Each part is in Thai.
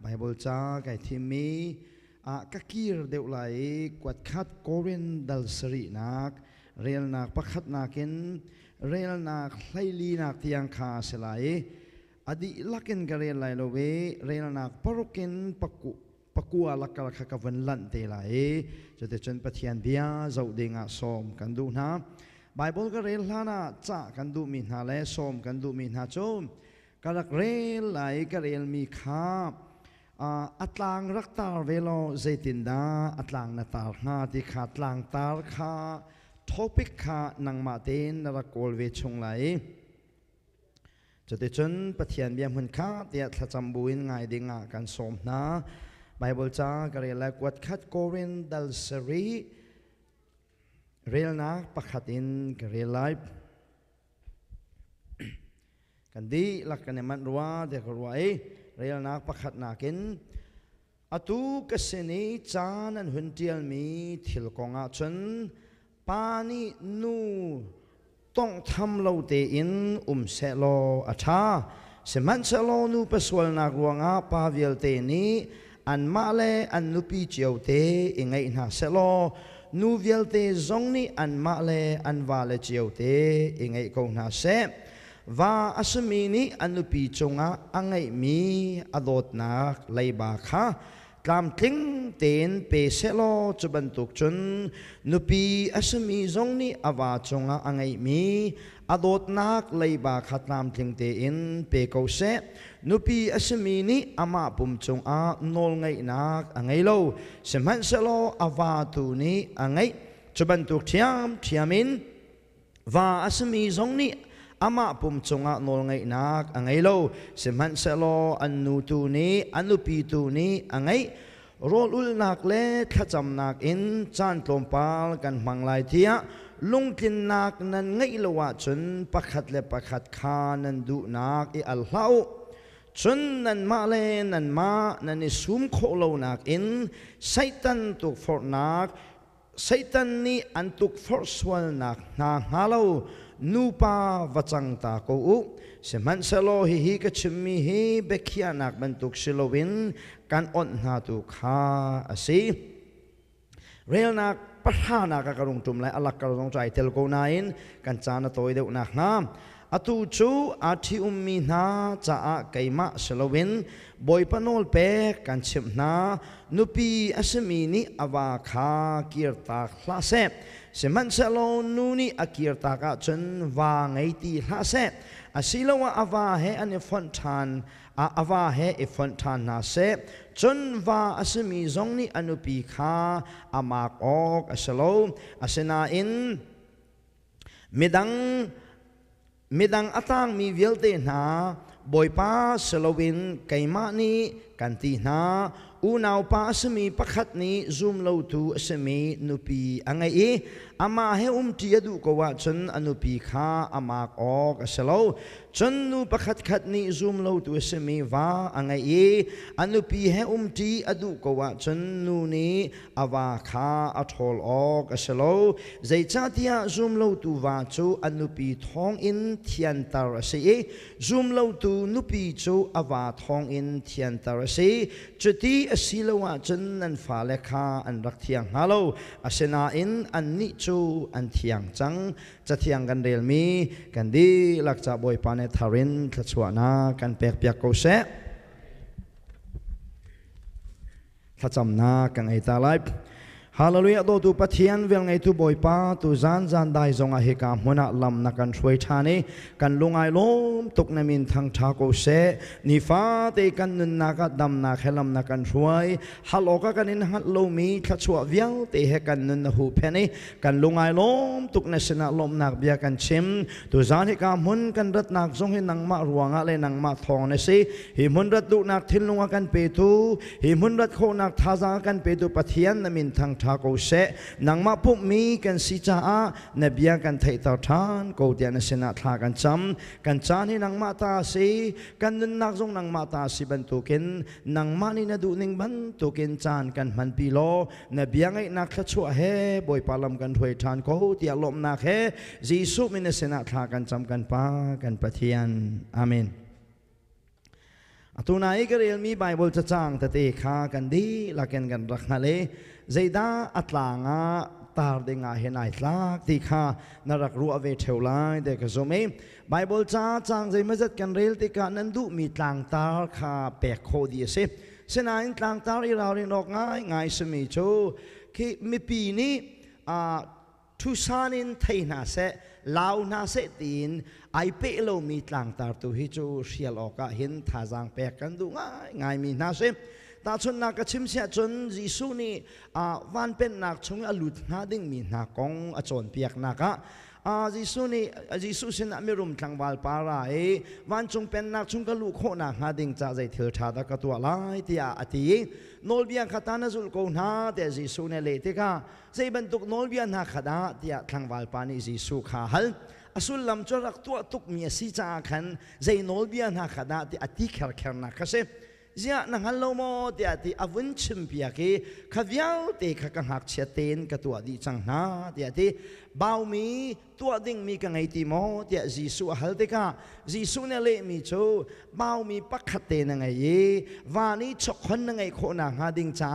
Bible cha cái thím mi các kir đều lại quạt khát Corinth dal seri nak real nak pakhat nakin real nak hlaili nak tiang kha selai adi lakin garel lai lowe real nak parokin pakua lakal khakavan lan te lai jote chen pathian bia zau dinga som kandu na Bible garel hana cha kandu min ha le som kandu min ha chom karak rel lai garel mi kha atlang raktar velo zaitinda atlang natar na ti kha atlang tar kha topic kha nangma ten narakol ve chung lai jote chen pathian bia mun kha tia thachambuin ngai dinga kan som na Bible cha garela kwat khat Corinth dal seri real na pakhatin garelai kandi lakaneman ruwa de ruwai real na pakhat nakin atu kaseni chan an huntial mi thilkonga chen pani nu tong tham lo te in se lo atha seman se lo nu paswal na ruanga pavial te ni an male an nupi chiau te ingai na se lo nu vial te zong ni an male an vale chiau te ingai ko na se và asumi ni anupi chunga angai mi adot nak leiba kha tlam tling ten pe selo chubantuk chun nupi asumi zong ni awa chunga angai mi adot nak leiba kha tlam tling te in pe ko se nupi asumi ni ama pum chunga nol ngai nak angai lo seman selo awa tu ni angai chubantuk thiamin và asumi zong ni ama pum chunga nol ngai nak angai lo seman selo anu tu ni anu pi tu ni angai rol ul nak le thacham nak in chan tlompal kan manglai thia lungtin nak nan ngai lowa chun pakhat le pakhat kha nan du nak I al hlau chun nan ma le nan ma nan I sum kho lo nak in satan tu for nak satan ni antuk for swal nak na halo nupa vachang ta ko u seman selo hi ka chimmi hi bekhia nak bantuk silowin kan on na tu kha asi real nak pathana ka karung tum lai alak karong trai tel ko nain kan chana toy deu nak na atu chu athi ummi na cha a kaima silowin boy panol pe kan chim na nupi asmi ni awa kha kirta klase seman selo nuni akirta ka chen wa ngai ti ha se asilawa awa he an fontan awa he e fontan na se chen wa asmi zong ni anupi kha amak ok aselo asena in midang atang mi velte na boypa selowin kaima ni kanti na unaw pa asmi pakhat ni zoom lo tu asmi nupi angai ama he tiadu ko wa chen anupi kha amak ok asalo chen nu pakhat khat ni zoom lo tu asmi wa angai anupi he ti adu ko wa chen nu ni awa kha athol ok asalo zaichatia zoom lo tu wa chu anupi thong in thian tar ase zoom lo tu nupi chu awa thong in thian tar ase chuti asilawa chen an fa le kha an rak thiang halo asena in an ni chu an thiang chang cha thiang kan rel mi kan di lakcha boy pane tharin thachwana kan pek pek ko se thacham na kan ai ta lai hallelujah do tu pathian vel ngai tu boy pa tu zan dai zonga he ka hmona lam na kan throi thani kan lungai lom tuk na min thang tha ko se ni fa te kan nun na ka dam na khelam na kan throi haloka kan in hat lo mi thachwa vial te he kan nun na hu pheni kan lungai lom tuk na sena lom nak bia kan chim tu zan he ka mun kan rat nak zong he nang ma ruanga le nang ma thong ne se hi mun rat du nak thil lunga kan pe tu hi mun rat kho nak thaza kan pe tu pathian na min thang tha ko se nang ma pup mi kan si cha a na bia kan thai tar than ko dia na sena thla kan cham kan chan hi nang ma ta si kan nun nak zong nang ma ta si ban tu ken nang ma ni na du ning ban tu ken chan kan man pi lo na bia ngai nak thla chu he boy palam kan thoi than ko tia lom nak he jisu min na sena thla kan cham kan pa kan pathian amen ตัวไหนก็เรียนมีไบเบิลจะจ้างแต่เตะขากันดีละกันรักนั่นเลยใจด้าอัตลางาตาเดงาเห็นไอ้ลักที่ข้านรักรู้เอาไว้เท่าไรเด็กก็สมัยไบเบิลจ้าจางใจมาจัดกันเรียลที่การนั้นดูมีต่างตาข้าแปลกโคดีเสียเส้นไหนต่างตาที่เราเรียนออกง่ายสมัยโจคือมีปีนี้ทุสานินไทยนาเสลาวนาเสตีนไอเปโลมีต่างตาตัวฮิจูเชียลออกเห็นท่าจางแปลกกันดูง่ายมีนาเสตาชนนักชิมเสียจนยิสุนี่วันเป็นนักชงอลุดนาดิ่งมีนักกองจนเปียกนักยิสุนี่ยิสุเสนาไม่รุมทางวาลปาราวันจงเป็นนักชงกลุโคนักนาดิ่งจะใจเถื่อชาดกตัวลายที่อาทิโนลเบียนขัดานจุลโกนาแต่ยิสุเนี่ยเลยที่ข้าใจบรรทุกโนลเบียนหักขัดาที่ทางวาลปานิยิสุข้าฮัลอสุลลำจรักตัวตุกมีสิจาขันใจโนลเบียนหักขัดาที่อธิแข็งนักเสเจ้าหนังฮัลโลโมเดียที่อวุนชิมพิยากีขวิวเตะขังหักเชตเตนกับตัวดีจังนาเดียที่บ่าวมีตัวดิ่งมีกังไอติโมเดียจีสุฮัลเตกาจีสุเนี่ยเละมีโจบ่าวมีปักขัดเตนังไงวานี้ชกคนนังไงโคนังหาดิ่งจ้า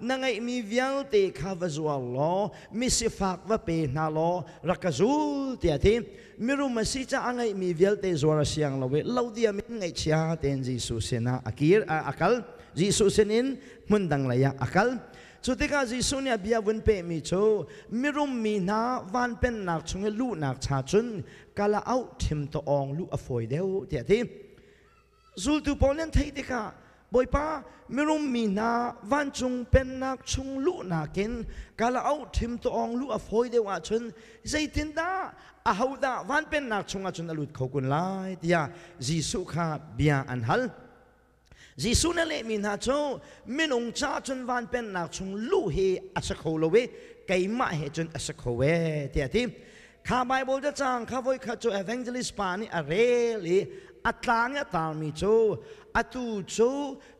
นังไงมีวิวเตะข้าวจัวลอมีสิฟักว่าเป็นนาลอรักจูเดียที่ไม่รู้มาสิจ้าไงมีวิวเตะจัวระเสียงเราเวเราเดียมีไงเชียเตนจีสุเสนาอากิakal Yesus senin mundang layak akal Sutika Yesus ni biya wun pe mi cho mirum mi na van pen nak chunge lu nak cha chun kala au thim to ong lu afoi deu tia ti zul tu polen thai tika boy pa mirum mi na van chung pen nak chung lu na ken kala au thim to ong lu afoi deu a chun zaitin da a hauda van pen nak chung a chun alut khokun lai tia Yesus kha biya an hal Yesusนั่นแหละมีนาโจมินองจ้าจนวันเป็นนักชงลู่เฮอัศโคโลเวไกมาเฮจนอัศโคเวเดียที่ข้าไบเบิลจะจางข้าไว้ข้าโจเอเวนเจลิสปานี่อะไรเลยอัตลาเนี่ยตามมีโจอัตุโจ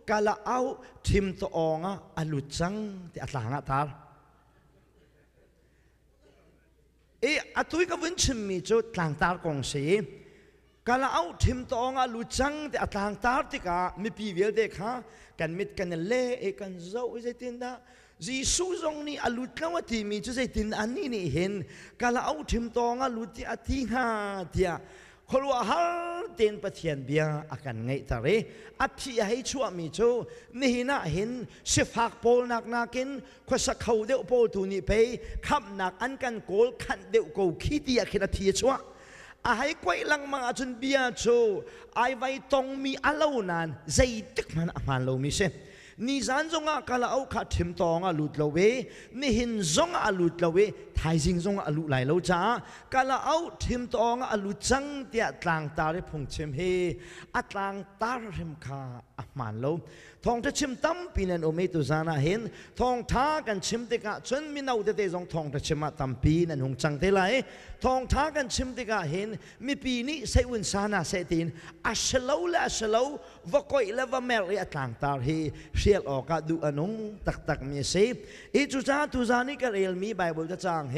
กาลาเอาทิมตอองะอลุจังที่อัตลางะตาอัตุยก็วินชิมมีโจต่างตากงสีกาลาเอาทิมตองอาลุจังแต่ต่างตาติกามีปีเวลเด็กฮะกันมิดกันเล่กันเจ้าใจตินดาจีซูซงนี่อาลุดแล้วว่าที่มีจุดใจตินอันนี้นี่เห็นกาลาเอาทิมตองอาลุที่อธิหาเดียคนว่าฮาร์เตนปะเทียนเบียอากันไงตาเรอภิให้ชัวมีโจนี่น่าเห็นสิฟักโปลนักนักินขวัสเขาเดวโปลตูนี่ไปขับนักอันกันโกลขันเดวโกคิดอยากคิดพิชัวให้กวยลังมังอาจนเบียโชไอไว้ตรงมีอารมณ์นั้นใจตึกมันมันเราไม่ใช่นี่จันจงอ่ะกาลาเอาขัดทิมตองอ่ะหลุดเราเวนี่หินจงอ่ะหลุดเราเวไทยจิงจงอ่ะหลุดไหลเราจ้ากาลาเอาทิมตองอ่ะหลุดจังเดียต่างตาเรพงเชมเฮอัต่างตาเรมคามันเราทองจะชิมตั้มปีนันโอเมตุจานาเห็นทองท้ากันชิมติกะจนมีนาอุเตจงทองจะชิมมาตั้มปีนันหงจังเทไลทองท้ากันชิมติกะเห็นมีปีนี้เซอุนซานาเซตินอัชเลวและอัชเลววกอยและวเมริอัต่างตาเฮเชียลออกดูอนงตักมีเซอีจุจ้าตุจานี่ก็เรียลมีไบเบิลจะจางเฮ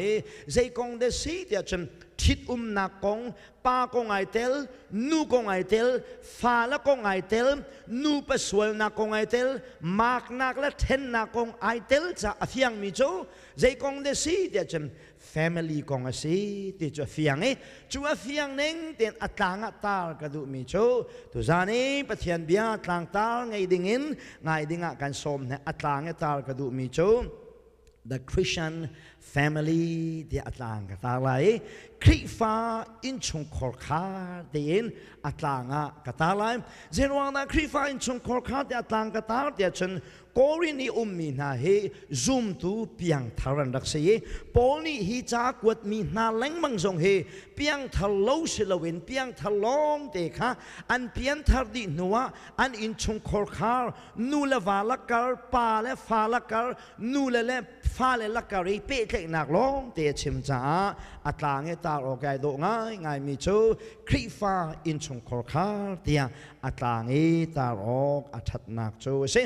ใจกงเดซีเดียจนทิดนักกงป้ากงไอเตลนูกงไอเตลฟ้าละกงไอเตลนูเปสวลนักกงไอเตลมากนักและเทนนักกงไอเตลจะเฟียงมิโจใจกงเดซีเดียจน family กงอาศัยที่จะเฟียงจูเฟียงนึงเตียนอัตลางอัตตาลกระดูมิโจตุจานี้ปะเทียนเบียต่างตาไงดิ่งินไงดิ่งกันสมเนี่ยอัตลางอัตตาลกระดูมิโจThe Christian family ที่อัตลางกตาไลคริฟาอินชงคอร์คาเดียนอัตลางกตาไลเจรวงนะคริฟาอินชงคอร์คาที่อัตลางกตาเดียฉันโกรินีมีนาเฮซุมตูเปียงทารันดักเสียปอลนี่ฮิจากวดมีนาเล้งมังซงเฮเปียงทะลุสิลวินเปียงทะลองเด็กฮะอันเปียงทาดินัวอันอินชงคอร์คานูเลวาลักการปาเลฟาลักการนูเลฟ้าเลลักการีเป๊ะเล็กนักร้องเตะชิมจ้าอัตลางตาโอเคโดง่ายมีโจคริฟาอินชงคอร์คาเตียอัตลางตาโอกอัฐนักโจเซ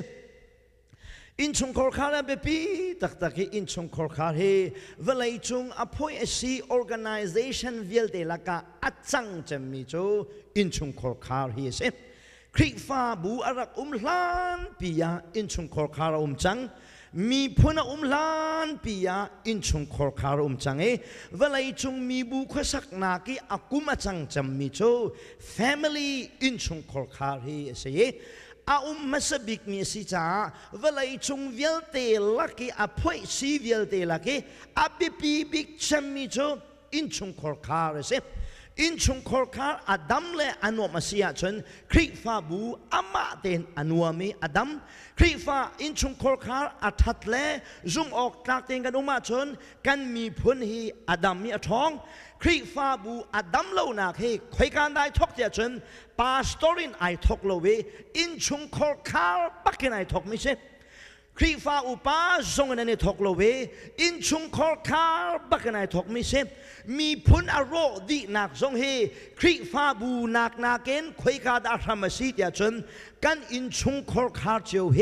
อินชงคอร์คาร์เบปีตักอินชงคอร์คาร์เฮเวลัยจงอภัยสี organization วิลเดลักะอัดจังจะมีโจอินชงคอร์คาร์เฮเซ คริฟ้าบูอารักล้านปียาอินชุงคอร์คาราจังมีพุนล้านปียาอินชุงคอร์คาราจังเวลาจุงมีบุคสักนากีอากุมาจังจำมีโจ family อินชุงคอร์คารีเสียมาสบิกมีสิจ้าเวลาจุงเวลเตลักอาพ่อยสีเวลเตลักบิปีบิกจำมีโจอินชุงคอร์คาร์เสียอินชุงคอร์คาร์อดัมเลอนุมาเสียจนคริฟ้าบูอามาเตนอนุมีอดัมคริฟ้าอินชุงคอร์คาร์อัทัดเลจุงออกจากเตนกันอุมาจนกันมีพุนฮีอดัมมีท้องคริฟ้าบูอดัมเล่านาเฮคอยการได้ทกเดียจนปาสตอรินไอทกโลเวอินชุงคอร์คาร์ปักกินไอทกไม่ใช่คริฟ้าอุปาทรงนั้นทกโลเวอินชุงคอร์คาร์ปักกินไอทกไม่ใช่มีพุนอารมณ์ดีนักทรงเฮคริฟ้าบูนักนาเกนคอยการได้ทำมาสิเดียจนกันอินชุงคอร์คาร์เจียวเฮ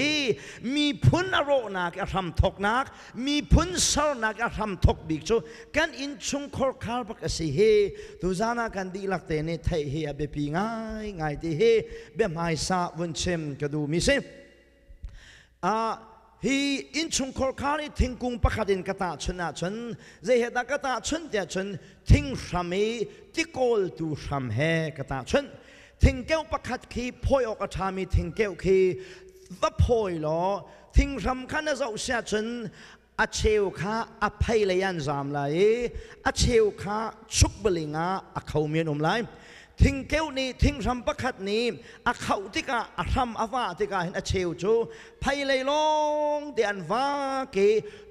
มีพุนอารมณ์นักทำทกนักมีพุนสารนักทำทกบิกโจกันอินชุงคอร์คาร์ปักสิเฮตุจานากันดีลักเตเนไทยเฮอเบปีง่ายที่เฮเบไม่ซาวันเชมก็ดูมิเซฮีอินชุงคอร์คาร์ทิ้งกุงประคดินกตาชนะชนเจเหตากตาชนเดียชนทิ้งสามีที่โกลตูสามเฮกตาชนทิ้งเกลประคัดขีพอยออกชามีทิ้งเกลขีวับพอยล้อทิ้งสำคัญนะเจ้าเสียชนอาเชลข้าอภัยเลยยันจามเลยอาเชลข้าชุกบลิงาอาเขาเมียนมไลทิ้งเกลนี้ทิ้งสำประคัดนี้อาเขาที่กาอาทำอาวาที่กาเห็นอาเชลจูภัยเลยลงเดียนว่าเก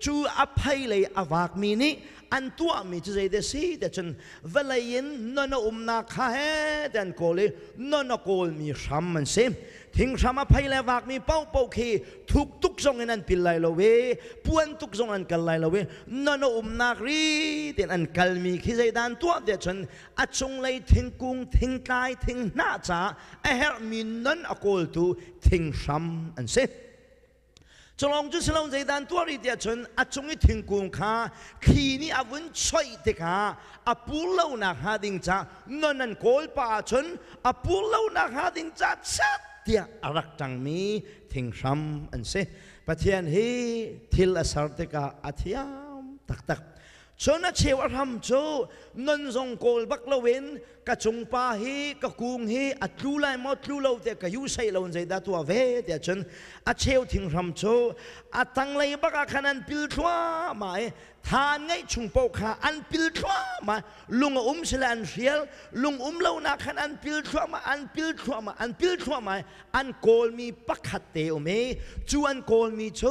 จูอภัยเลยอาวากมีนี้อันตัวมีจะใจเดซีแต่จนเวลาเย็นนนนาคาเฮเดินโกเลยนนโกลมีซ้ำมันเซมทิ้งซ้ำอภัยเลยวากมีเป้าเป้าคีทุกทุกทรงนั้นปิลไลโลเวปวนทุกทรงนั้นกัลไลโลเวนนนาครีเดินอันกัลมีขี้ใจดันตัวเดียจนอัจงเลยทิ้งกุงทิ้งตายทิ้งหน้าจ่าเฮร์มีนนโกลตูทิ้งซ้ำอันเซจงลองจุดสลองใจดันตัวรีเดียจนอาจงให้ถึงกุงข้าขีนี้อาวุธช่วยเด็กข้าอาปูเล่านักหาดิงจ้านนันโกลป่าชนอาปูเล่านักหาดิงจ้าชัดเดียอารักจังมีถึงซ้ำอันเสปะเทียนฮีทิลอสารเด็กอาทิยามตักชนเชวรำโจนนทรงโกลบักละเวนกะจงปาฮีกะกุงฮีอัดลูไลมอดลูเลาเตกะยูใส่เลาใจดัตัวเวเดียจนอาเชวทิ้งรำโจอาตังเลยบักขนันปิลทัวมาทานไงชุงโปขาอันปิลทัวมาลุงสลันเชียลลุงเลานักขนันปิลทัวมาอันปิลทัวมาอันโกลมีปักขัดเตอเมจวนโกลมีโจ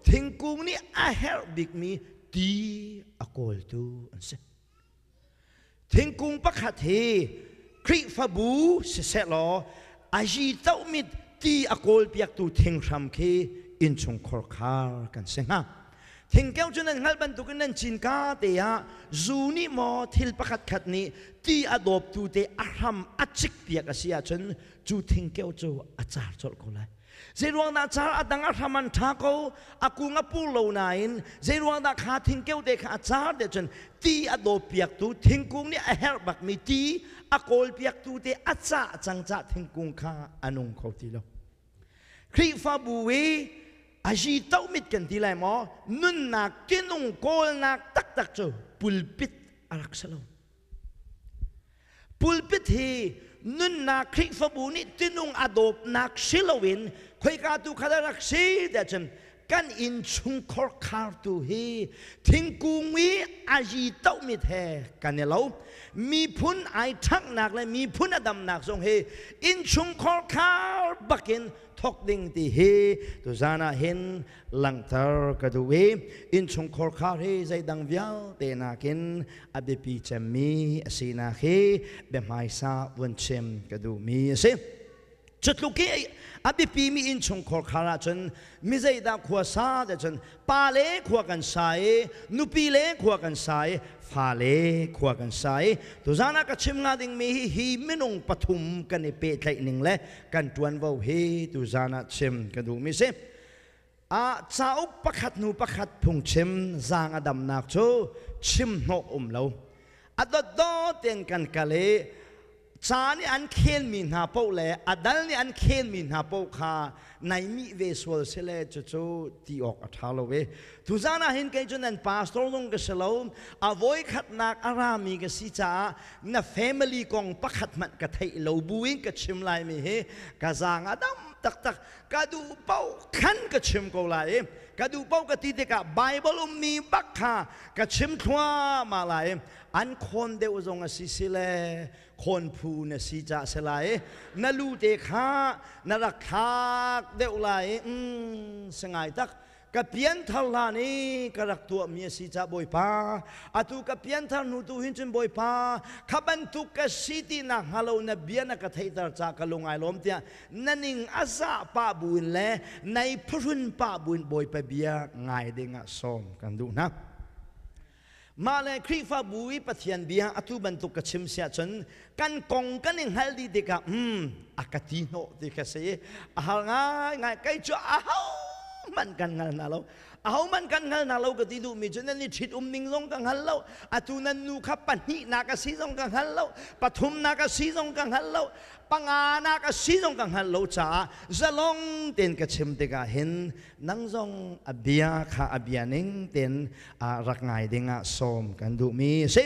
ทิ้งกุงนี่อาเฮร์บิกมีดีอโกลตูอันเสทิ้งกุงปักขัดเฮคริฟาบูเสร็จแล้วอาจีเต้ามิดดีอโกลเปียกตูทิ้งรำเคอินชงคอร์คาร์กันเสงะทิ้งแก้วจนนั้นฮัลบันตุกันนั้นจินกาเตียจูนี่มอทิลปักขัดขัดนี้ดีอดอบตูเตอารมอัจิกเปียกอาเซียจนจูทิ้งแก้วจูอาจารย์จดคนเลยเจรวงนาจาร์ดังอาธรรมันทักเอาอากูงับปูโลนายน์เจรวงนาขาทิ้งเกี่ยวเด็กอาจารย์เดชนตีอโดเปียกตูทิ้งกุ้งนี่เฮร์บักมีตีอโกลเปียกตูเดอาจารย์จังจ่าทิ้งกุ้งขาอนุงเขาทีละคริฟาบูเวอาจีเต้ามิดกันทีไรมอนุนนักกินุงโกลนักตักโจปุลปิดอารักษาปุลปิดฮีนุนนักคริฟาบูนี่ตินุงอโดบนักศิลวินคอยกาตูขดารักษีเดชนกันอินชุงคอร์คาร์ตูฮีทิ้งกุงวีอาจีเต้ามิดเฮกันเนี่ยเรามีพุนไอทักนักและมีพุนอดัมนักทรงเฮอินชุงคอร์คาร์บักินทกดิ่งที่เฮตุจานาเห็นหลังเธอกระดูเวอินชุงคอร์คาร์เฮใจดังวิลเตนากินอเบปีเจมีสีนาเฮเบมไฮซาวันเชมกระดูมีเสจุดลุกี้อบิปีมีอินชงคอร์คาราจนมิใจดาขวาซาเดจนปาเล่ขวากันสายนุปีเล่ขวากันสายฟาเล่ขวากันสายตุจานักชิมงาดิงมีฮีมินงปฐุมกันในเปรตไหลหนึ่งเล่กันตวนว่าเฮตุจานักชิมกันดูมิเซเจ้าประคัดนูประคัดพุงชิมจางอดัมนักโจชิมโนเราอดดอเตียนกันกะเล จานี่อันเคนมีนาโปเล่อดัลนี่อันเคนมีนาโปคาในมีเวสวลเซเลจู่ตีออกอัฐาโลเวทุจานาเห็นกันจนนั้นพาสตอร์ลงกษลมอโวยขัดนักอารามีกสิจ้าน่ะแฟมิลี่กองปักขัดมันกะไทยโลบุยกะชิมไลมีเฮกะจางอดัมตักกะดูเป้าขันกะชิมกูไลกะดูเป้ากะตีเดกะไบเบิลมีบักฮากะชิมทัวมาไลอันคนเดวจงสิสิเลคนผู้นสิจ่าเสลายนลูเตขานารักขาเดวไลสงายตักกับเพียนทลานี่กรักตัวเมียสิจ่าบอยปาอาตุกับเพียนทนูตุหินจนบอยปาขับันตุกสิตินักฮัลโลนเบียนักไทยตาจากลงไอลมเตียนันิงอาซาปาบุญเล่ในพรุนปาบุญบอยไปเบียง่ายเด้งะสมกันดูนะมาเลยคริฟ้าบุยปะเทียนเบียอตุบันตุกชิมเสียจนกันกงกันยังฮัลดีเด็กอากาติโนเด็กเสียอาง่ายใกล้จะมันกันงานเรามันกันงานเราก็ติดูมีจนนั้นนี่ชิดนิงลงกันฮัลโลอตุนันนูขับปันหินากสีลงกันฮัลโลปฐุมนากสีลงกันฮัลโลปังอานักสีลงกันฮัลโลจ้าจะลงเต็นกชิมเด็กเห็นนังจงอเบียข้าอเบียนิงเต็นรักง่ายเด้งสมกันดูมีสิ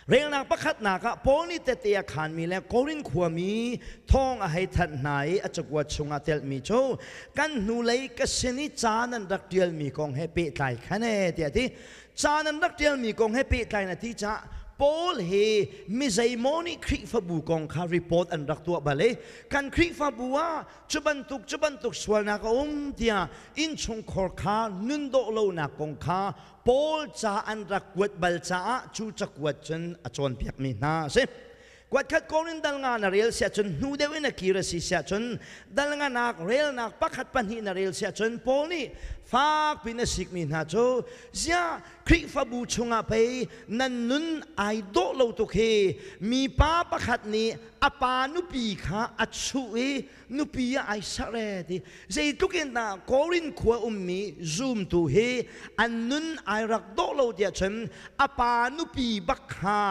เรื่องนักประคัดนักโพนี่เตียขานมีแล้วโครินขวมีท่องให้ทันไหนอาจจะกวดชงอาเตลมีโชกันนูเลยก็เสนิจานันรักเดียลมีกองให้เปิดไหลคะแนนเดียที่จานันรักเดียลมีกองให้เปิดไหลนาทีจ้าโพลเฮมิใจโมนี่คริฟบูกองคารีพอร์ตอันรักตัวบาเลกันคริฟบัวจุบันตุกสวรรค์ก็เดียอินชงคอร์คานุนโดโลนักกองคาโพลจ้าอันรักกวดบัลจ้าจูจักวดจนอจวนเพียกมีนาเซกวดขัดโกรินดัลงานเรียลเสียจนนูเดวินักกีรสีเสียจนดัลงานักเรียลนักปักขัดปันหินเรียลเสียจนโพนี่ฝากพินาสิกมีนาโจเสียคริฟบูชงอาไปนันนุนไอโดโลตุเคมีป้าปักขัดนี้อปานุปีขาอัจฉุยนุปีไอสระเรติเจตุกินตาโกรินขวามีซูมตูเฮอันนุนไอรักโดโลเดียฉันอปานุปีบักฮา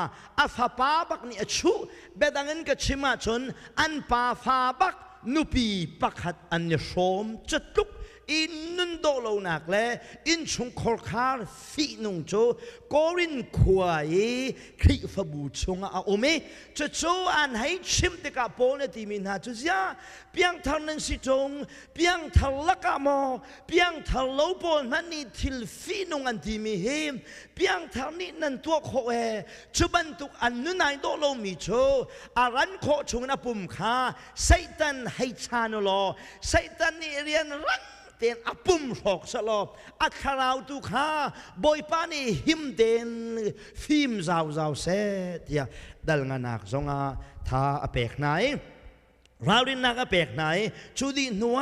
อฟาป้าบักนี่อัจฉุเบดังเงินกับชิมาชนอันป้าฟาบักนุปีปักขัดอันยชมจุดลุกอินนุนโดโลนักเล่อินชุงคอร์คาร์ฟีนุงโจโกรินขวายคริฟบูชงอาโอเมจะโจอันให้ชิมเด็กโปนที่มินาจุเซียเพียงทางนั้นสิจงเพียงทางลักามอเพียงทางโลปนมันนี่ทิลฟีนุงอันที่มีเฮมเพียงทางนี้นั่นตัวโคเอจุบันตุกอันนุนายโดโลมิโจอารันโคชงนับปุ่มขาไซตันให้ชานโลไซตันนี่เรียนรังเต็นอปุ่มหอกสลบอัคราวตุขาบอยปานีหิมเต็นฟิล์มเจ้าเสตียดัลงานักจงอาท่าอเปกไหนเราดินนักอเปกไหนชูดีนัว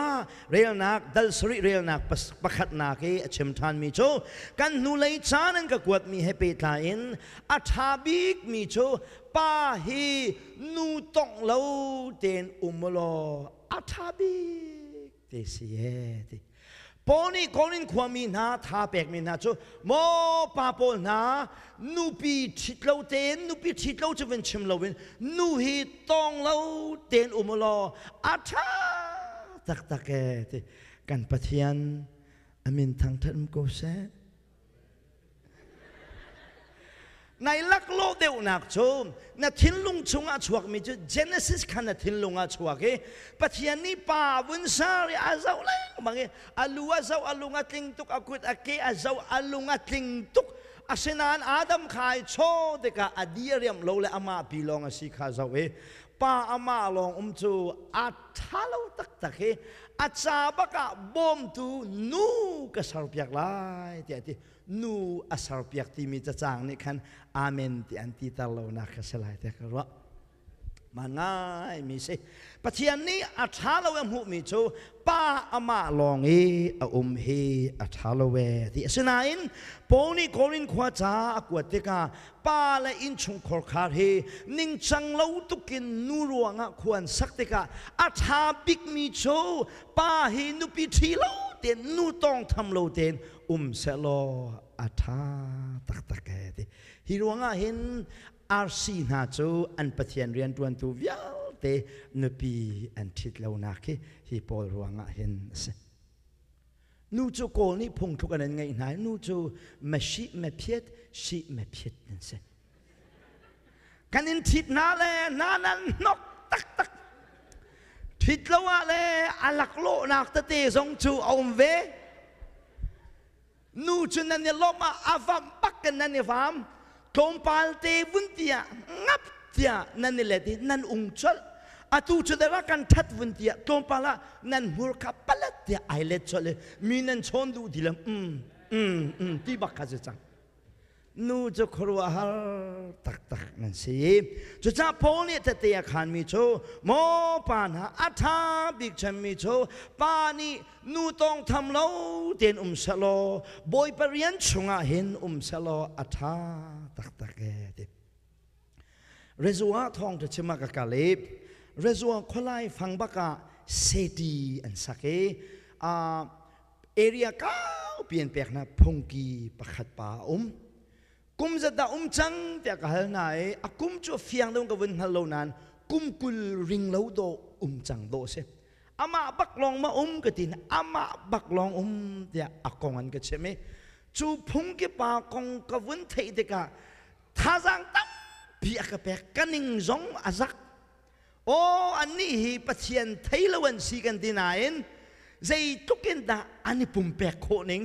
เรียลนักดัลสริเรียลนักประคัดนักเอเชมทานมีโจกันนูเลยจานันก็กวดมีให้เปิดไหลอัฐาบิกมีโจป้าฮีนูตองเลาเต็นมโลอัฐาบิกเตสีเอติปนี่โกรินขวามีนาท่าเปกมีนาจูโมปาปนานูปีชิดเลาเตนนูปีชิดเลาจะเป็นชิมเลาเป็นนูฮีตองเลาเตนอุโมโลอาชาตักเกตกันปะเทียนอามินทางท่านก็เสในลักโลเดียวนักชมนักทิ้งลุงชงอาชวกมีจุด Genesis ขันนักทิ้งลุงอาชวกเอปัจจัยนี้ป่าวุ้นซาริอาเจ้าเลยบางเออาลูอาเจ้าอาลุงอาทิ้งตุกอากุดอาเกอาเจ้าอาลุงอาทิ้งตุกอาเซนานอาดัมขายโชเด็กอาดีเรียมโลเลอามาปีลองอาศิขาเจ้าเอป่าอามาลองจูอาทัลตักเออาจาบักบอมตูนูกระสารเปียกลายเดี๋ยวนูอาสารเปียกที่มีจะจางนี่คันอาเมนที่อันที่ตลอดนักสลายแต่ก็ว่ามันง่ายมีสิปัจจัยนี้อัฐาลเวมุมีโจป้าอามาลองเอเฮอัฐาลเวที่สนาอินปนี่โกรินขวาจ้ากวดเตกาป้าและอินชงคอร์คาเฮนิ่งจังเลาตุกินนูรวงควรสักเตกาอัฐาบิกมีโจป้าเฮนุปิทีเลาเตนนูต้องทำเลาเตนเสลออัฐาตักเกติฮิรวงเห็น RC น่าจูอันปะเทียนเรียนตัวนตัววิลเตนปีอันทิดเหล่านักฮิปอลรวงเห็นสินูจูโกนี่พงทุกันไงไหนนูจูมาชิมาเพียดชิมาเพียดนั่นสิกันอินทิดนาเลนานันนกตักตักทิดละว่าเลอัลักโลนักตะเตสงจูเอาเวนูจูนันเนี่ยลบมาอาฟัมปักกันนันเนี่ยฟามทอมปาลเตวุนเตียงับเตียนันนี่แหละที่นันอุงชัลอาตูจะได้รักกันทัดวุนเตียทอมปาละนันหัวขับปลัดเตียไอเล็ดชัลเลยมีนันชนดูดีละที่บักขจังนูจะครัวฮัลตักตักนั่นสิจะจับพอเนี่ยจะเตียขันมีโชโมปานะอัฐาบิกชันมีโชปานี่นูต้องทำเล่าเตียนสโลบอยปริยันชงเห็นสโลอัฐาตักตักเด็เรซัวทองจะชิมากกะเลบเรซัวคนไล่ฟังบักกะเซตีอันสักเอเรียก้าวเปลี่ยนแปลงนะพงกีประคัดป่ากุมจะได้จังแต่ก็ฮัลไนกุมจะเฟียงตรงกับวันฮัลโลนั้นกุมกุลริงเล่าโดจังโดเสอามาบักลองมาก็ตินอามาบักลองเดี๋ยวกองอันก็ใช่ไหมจูพงกีป่ากองกับวันเทเดกะท่าจังตั้มพี่กระเปกกันนิงจงอาซักโอ้อันนี้ปัจเจียนไทยละวันสีกันที่ไหนใจทุกินดาอันนี้ปุ่มแปกโคนิง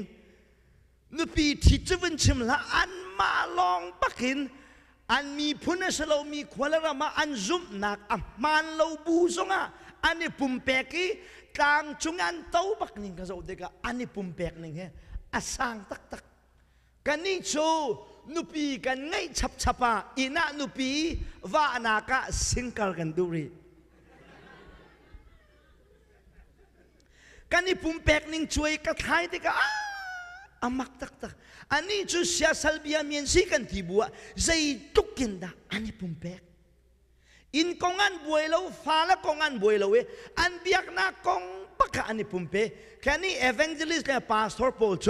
นปีที่จะวันชิมละอันมาลองปักินอันมีพุนสโลมีควาลรามาอันซุมนักมันเราบูซงอันนี้ปุ่มแปกีกลางจุงอันเต้าปักนิงก็จะอุดกอันนี้ปุ่มแปกนิงเฮอาสังตักตักกันนี่โชนุปีกันไงฉับฉับอินะนุปีว่าอนาคตสิงกัลกันดูรีกันนี่ปุ่มแปกนิงช่วยกระทายติกะอามักตักตักอันนี้จูเสียสัลบียมีนสิกันที่บัวใจตุกินดาอันนี้ปุ่มแปกอินกองอันบวยเราฟ้าละกองอันบวยเราอันเบียกนักกองปักอันนี้ปุ่มเปแค่นี้เอเวนเจลิสต์และพาสตอร์โปลโช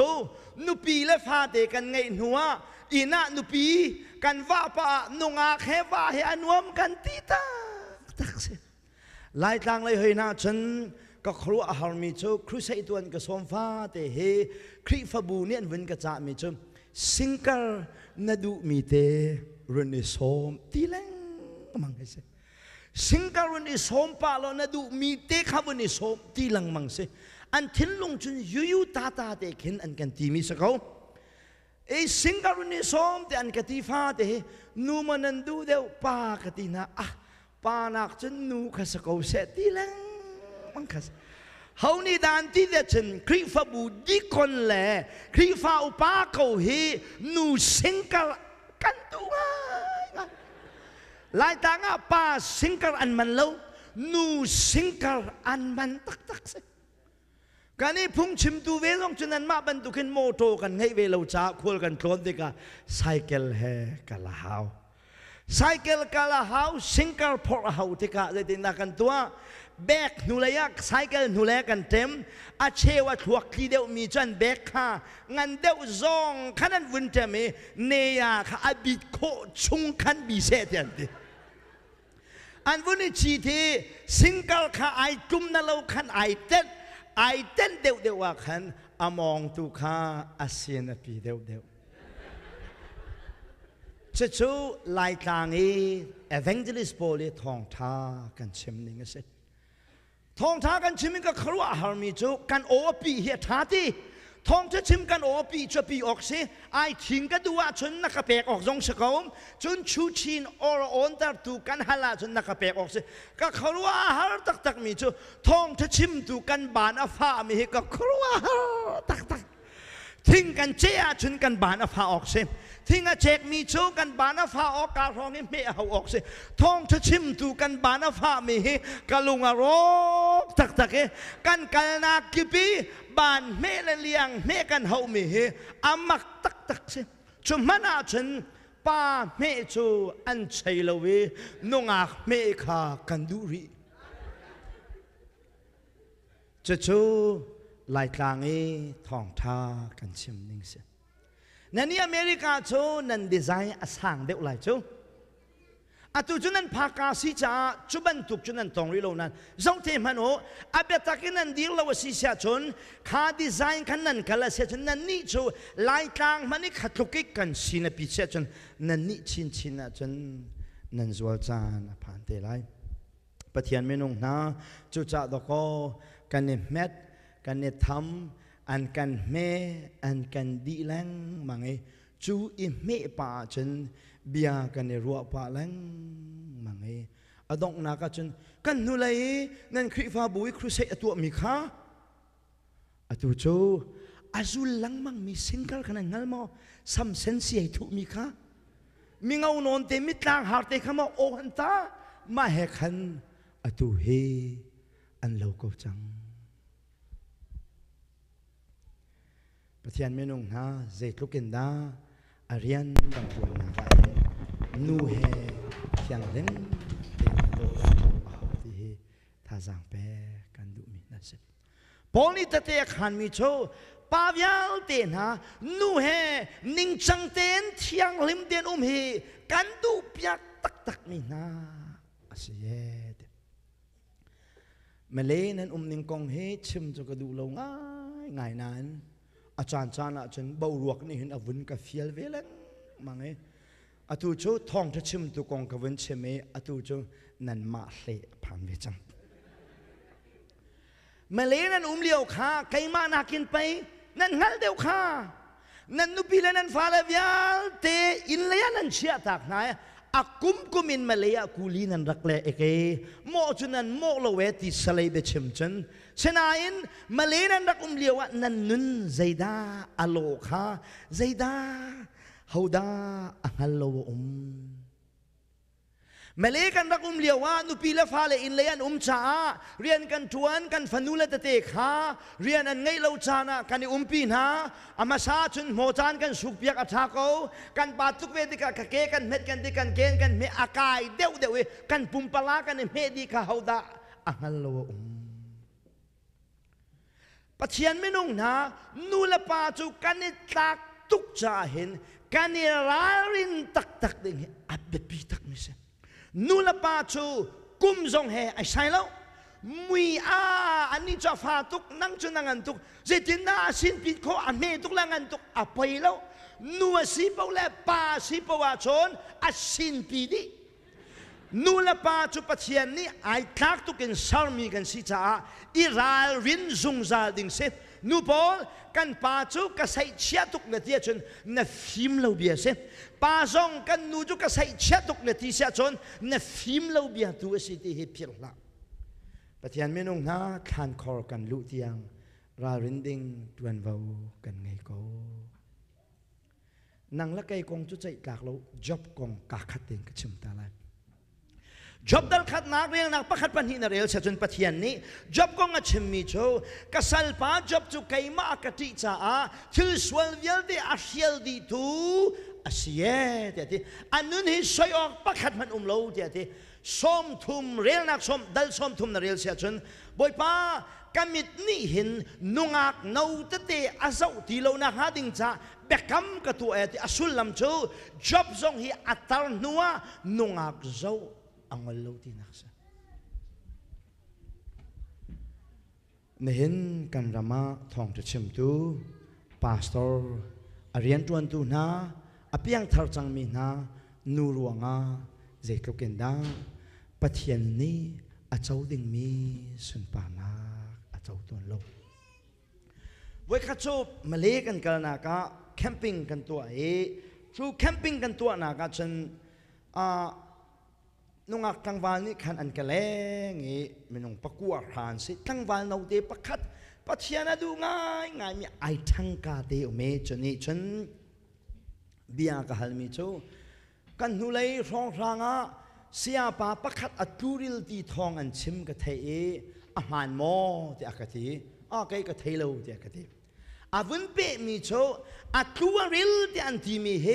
นุปีและฟ้าเตกันไงหัวอินะนุปีกันว่าปะนุงอาแค่ว่าให้อันวมกันตีตาตักเสียไล่ทางเลยเฮ้ยนะฉันก็ครัวอาหารมีโชครุใช้ตัวก็สมฟ้าแต่เฮคริฟบูเนี่ยวันก็จะมีโชคสิงเกอร์นาดูมีเตรุนิสมตีแรงมังเสสิงเกอร์รุนิสมปาลนาดูมีเตขับรุนิสมตีแรงมังเสอันทิ้งลงจนยูตาเตเข็นอันกันตีมีสักเขาไอ้สิงเกอร์รุนิสมแต่อันกันตีฟ้าเตนูมันนันดูเดียวปากตินะปานักจนนูขัสเขาเสตีแรงมังคัสเฮานี่ดานที่เดชนคริฟบูดีคนแหละคริฟาอุปาเขาเฮนูสิงกัลกันตัวหลายต่างป้าสิงกัลอันมันเล่านูสิงกัลอันมันตักตักสิการนี้พุ่งชิมตัวเวลงจนนั้นมาบรรทุกขึ้นโมโตกันให้เวลาจ้าควรกันคลอนดีกาไซเคิลเฮกัลฮาวไซเคิลกัลฮาวสิงกัลพอร์ฮาวดีกาเลยตินากันตัวแบกหนูเลยไซเคิลหนูเลยกันเต็มอาเชวะถวกที่เดียวมีจันแบกค่ะงันเดียวซองขนาดวันเจมีเนียค่ะอบิดโคชุงขันบีเซตยันดีอันวันนี้ชีทีสิงเกิลค่ะไอจุ่มนั่นเราขันไอเต้นเดียวว่าขันอมองตุค่ะอาเซียนปีเดียวจะชูไล่ทางนี้เอเวนเจลิสโปลีทองท้ากันชิมนิ่งเสร็จทองท้ากันชิมก็ครัวฮาร์มิจูกันโอปีเฮียท้าที่ทองจะชิมกันโอปีจะปีออกสิไอทิ้งก็ดูว่าชนนักเปกออกจงสกอมชนชูชินอรอนตาตูกันฮัลลาชนนักเปกออกสิก็ครัวฮาร์ตักมีจูทองจะชิมตูกันบานอาฟ้ามีก็ครัวฮาร์ตักทิ้งกันเจ้าชนกันบานอาฟ้าออกสิทิ้งอาเจกมีโชกันบานาฟ้าออกการร้องให้เมเอาออกสิท้องจะชิมตูกันบานาฟ้ามีกะลุงอรกตักกันกันนากิปีบานเมลเลียงเมกันเฮามีอามักตักสิจุมันอาชนป้าเมจูอันชัยลวีนงอาเมฆากันดูรีจะจูไล่กลางทองท่ากันชิมนิ่งเสียนั่นนี่อเมริกาโชนั่นดีไซน์อสังเดียวไรโช อตุจุนันภากาสิจ้าจุบันตุกจุนันตองริโลนันจงเทมันโออาเบตักินันดีลาวสิเสียชนขาดีไซน์ขันนันกัลเสียชนนันนี่จูลายกลางมันนี่ขัดลุกิกันสินปิเสียชนนันนี่ชินจนนันจวลจานผ่านเตลัยปะเทียนเมนุงนาจุจ่าดอกกันเนเม็ดกันเนทำอันกันเมอันกันดีแรงมังไอจูอิเมป่าจนเบียกันในรัวป่าแรงมังไงอดองนักจนกันนู่นเลยนั่นคริฟ้าบุยครูเสยตัวมีข้าอตุโจอาจุลลังมังมีสิงกัลขนาดงั้นมั้งสัมเซนเสียทุมีข้ามีเงานอนเต็มมิตรหาเตะขมาโอหันตามาเหขันอตุเฮอันโลกจังประเทศเมนุงนาเจตุกินดาอารียนบางคนนะว่านูเฮยังเล่นเต็มโลกที่ท่าจังเป้กันดูมีนั่นสิพอนี่ตะเตะขันมีโชปาวยาลเตนะนูเฮนิ่งจังเต็นเที่ยงลิมเต็นเฮกันดูเปียกตักมีนาอาศัยเดมาเลนั้นนิ่งกองเฮชิมจะกระดูลงง่ายนั้นอาจารย์จานะจนเบารวกนี่เห็นอวุนกับเฟียลเวลังมังเออตูโจท่องจะชิมตุกองกับวันเชมอตูโจนันมาเละผ่านเวจังมาเลนั้นเลี้ยวขาไก่มานากินไปนั่นงั้นเดียวขานั่นนุปีเลนั้นฟาเลวิอาเตอินเลียนั้นเชียตากนายอากุมินมาเลอากูลีนันรักเละเอกโมจุนันโมโลเวติสเลเบชิมจันเช่นนั้นมาเลนันรักเลี้ยวนันนุนใจดาอโลคาใจดาฮาวดาอัลโลมาเลกันรักเลี้ยวนุปีละฟ้าเลอินเลียนจ้าเรียนกันทวนกันฟันุเลตเตขาเรียนอันไงเราจานะกันปีนาอามาซาจุนโมจานกันสุกเปียกอัฐาโกกันปาตุกเวดิกะเกกันเม็ดกันดิกันเกนกันเมอากายเดวกันปุ่มปลากันเมดิกะฮาวดาอัลโลปัจเจียนไม่นุ่งนะนูละปาจูกันนิตักตุกจ่าเห็นกันนิรารินตักดึงอับเบ็ดปีตักมิเซนูละปาจูกุมจงเฮไอใช่แล้วมุยอันนี้จะฟาตุกนั่งจุนังตุกเจตินาสินปิดโคอันเมตุกลังตุกอภัยแล้วนัวสิปาวและปาสิปาวาชนอัสินปีดินูละปาจูปัจเจียนนี้ไอทักตุกินซาร์มีกันสิจ้าอิราลวินซุงซาดิงเซนูพอลกันปาจูก็ใส่เชียตุกนาทีจนนฟิมเราเบียเซปาซองกันนูจูก็ใส่เชียตุกนาทีเสียจนนฟิมเราเบียตัวสิที่เฮพิลละประเทศเมนุงนาคันคอร์กันลุเตียงรารินดิงตวนเบากันไงก็นังละไกกงจุใจกากเราจ็อบกงกาขัดเองกับชิมตาลายจ็อบดัลขัดนักเรียงนักประคัดปัญหาเรียลเสียจนประเทศนี้จ็อบกงชิมมิโชกษัลปาจ็อบจุไกมากติจ่าทิลสวลเวลดีอาเซียลดีทูอาเซียเดียที่อันนู้นฮิสอยออกประคัดมันโลเดียที่ส้มทุมเรียลนักส้มดัลส้มทุมนเรียลเสียจนบอยป้ากามิดนี่เห็นนุงักนูตเตอาเจ้าที่เราหน้าหาดิงจ้าเบกกัมกตัวเอติอสุลลำโจจ็อบซงฮีอัตลนัวนุงักเจ้าอังโลที่นักษาเห็นกันรามาทองจะชิมตูพาสตอร์อารียนตวนตูนาอภิยังทาร์จังมีนานูรวงาเจตุกินดาปัทยันนี้อาเจ้าดิ่งมีสุนปานาอาเจ้าตัวลบไว้ข้าจูมาเลกันกันนากาแคมปิ้งกันตัวชูแคมปิ้งกันตัวนากาจนนุ่งอักตั้งวันนี้ขันอันกะแลงไม่นุ่งปักกัวหานสิตั้งวันเราเดปักขัดปัจเจียนดูง่ายมีไอทั้งกาเดอเมจนี่จนเบียกหัลมิโจกันหุเลยร้องรางเสียปาปักขัดอัตุริลตีทองอันชิมกะเทอาหารหม้อที่อากาศไกกะเทโลที่อากาศอาวุนเปมิโชอัตุริลที่อันที่มีเฮ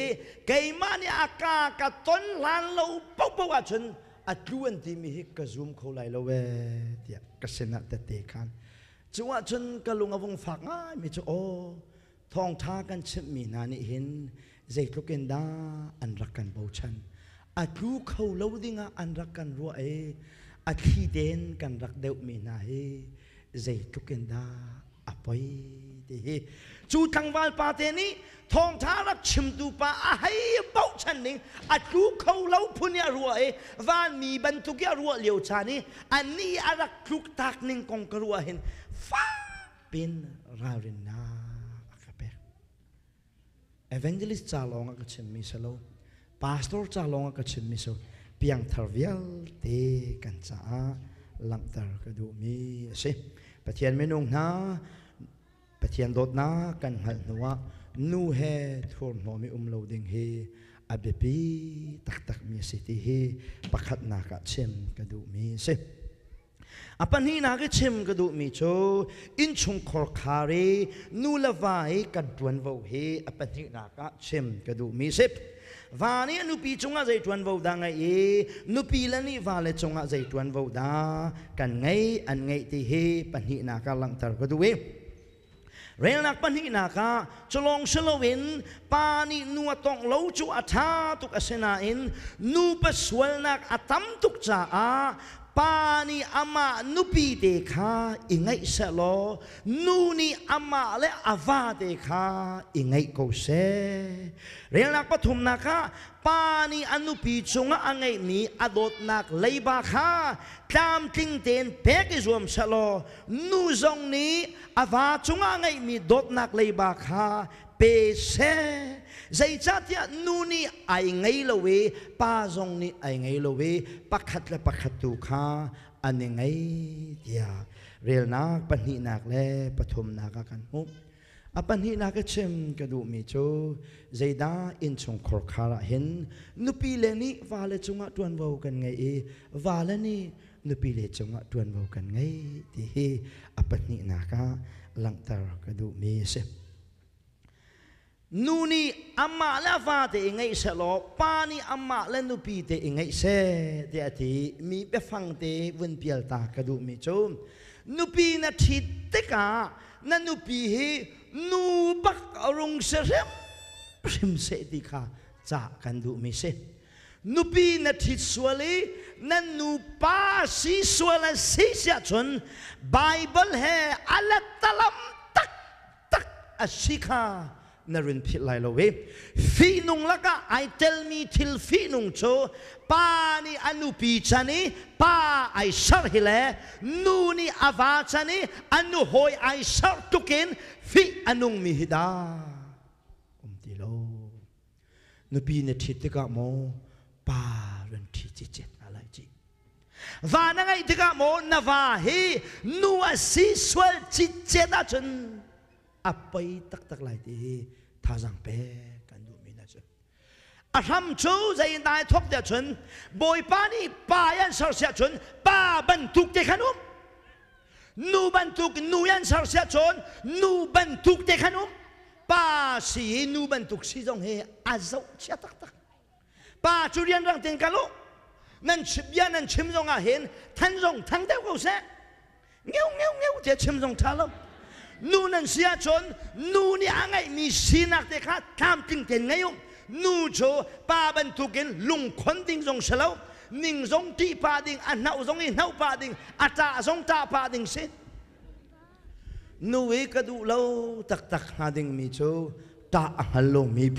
ไกมานี่อากากะต้นลานโลปุ๊บว่าจนอัตุอันที่มีเฮกะซุมเขาไหลโลเวที่กษณะเตะกันจังหวะจนกะลุงอวงฝักง่ายมิโชโอทองท้ากันชิมมีนานี่เห็นเจตุกินดาอันรักกันเบาชันอ atu khâu lâu đi nga an rak kan ruwa e athi den kan rak deuh mi na he zei tuken da apoi de he chu thangwal pa te ni thong tha rak chim tu pa a hai bau chan ning atu khâu lâu punya ruwa e van mi ban tu kya ruwa liu cha ni ani arak kluk tak ning kong ka ruwa hen fa pin rawin na akape evangelist cha longa ka chim mi salo pastor cha longa ka chim mi so piang tharvial te kan cha lang tar ka du mi se pathian menung na pathian dot na kan hal nuwa nu he thor no mi lo ding he abepi tak tak mi se ti he pakhat na ka chem ka du mi se apan hi na ke chem ka du mi cho Innchungkhar khare nu lawai ka duan vo he apan hi na ka chem ka du mi se vani nupi chunga zai tuan vo da ngai e nupi lani vale chunga zai tuan vo da kan ngai an ngai ti he pan hi na ka lang tar ka du e rel nak pan hi na ka cholong shalowin pani nu atong lo chu atha tuk asena in nu paswal nak atam tuk cha a pani ama nupi te kha ingai sa lo nu ni ama le ava te kha ingai ko se rel nak pathum na kha pani anupi chunga angai mi adot nak leiba kha tam ting ten pek izom sa lo nu zong ni ava chunga ngai mi dot nak leiba kha pe se zai chatia nu ni ai ngai lo we pa zong ni ai ngai lo we pakhat la pakhat tu kha ani ngai dia rel nak panhi nak le pathum nak kan hu apan hi nak chem ka du mi cho zaida Innchungkhar khara hin nupi le ni wale chunga tuan vo kan ngai e wale ni nupi le chunga tuan vo kan ngai ti hi apan hi naka langtar ka du mi se nuni amma la va te ngai se lo pani amma le nupi te ngai se te ati mi be phang te vun pial ta ka du mi cho nupi na thit te ka na nupi hi nu bak arung serem prim se ti kha cha kan du mi se nupi na thit swali na nu pa si swala si sia chun bible he alat talam tak tak asika narin phit lai lo we fi nung laka I tell me till fi nung cho pa ni anu pi chani pa ai sar hile nu ni ava chani anu hoi ai sar tukin fi anung mi hida ti lo nu pi ne thit ka mo pa ren thi chi chet alai chi va na ngai tika mo na va hi nu a si swal chi chet a chun apai tak tak lai ti tha jang pe kan du mi na chu a ham chu zai dai thok de chun boy pa ni pa yan sar sia chun pa ban tuk te khanum nu ban tuk nu yan sar sia chun nu ban tuk te khanum pa si nu ban tuk si jong he a zau chia tak tak pa chu rian rang ten ka lo nan chip yan nan chim jong a hen than jong thang de ko se ngeu ngeu ngeu te chim jong tha lo nu nan sia chon nu ni angai mi sinak te kha tham ting ten ngai nu cho pa ban tukin lung khon ding jong salo ning jong ti pa ding an nau jong in nau pa ding ata jong ta pa ding se nu we ka du lo tak tak ha ding mi cho ta halo mi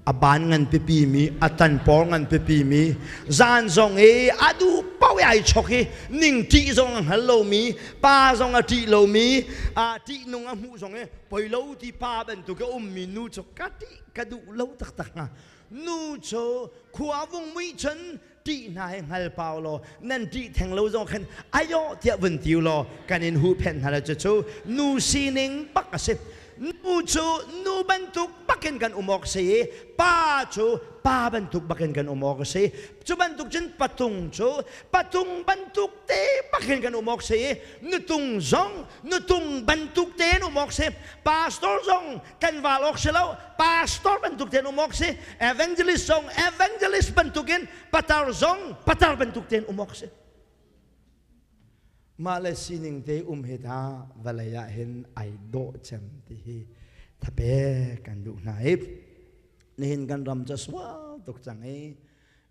aban ngan pipi mi atan por ngan pipi mi zan jong e adu pau ai choki ning ti jong halo mi pa jong a ti lo mi a ti nung a mu jong e poi lo ti pa ben tu ka mi nu cho ka ti ka du lo tak tak ha nu cho khua vung mi chen ti nai hal pau lo nan ti thang lo jong khan ayo tia vun tiu lo kanin hu pen hala cho nu sining pak ase nu cho nu bantuk bakin kan umok se pa cho pa bantuk bakin kan umok se chu bantuk chen patung cho patung bantuk te bakin kan umok se nutung zong nutung bantuk te umok se pastor zong kan walok selo pastor bantuk te umok se evangelist zong evangelist bantukin patar zong patar bantuk te umok se mala sining te heta valaya hin ai do chem ti hi thape kan du na ip nihin kan ram cha swa tok chang e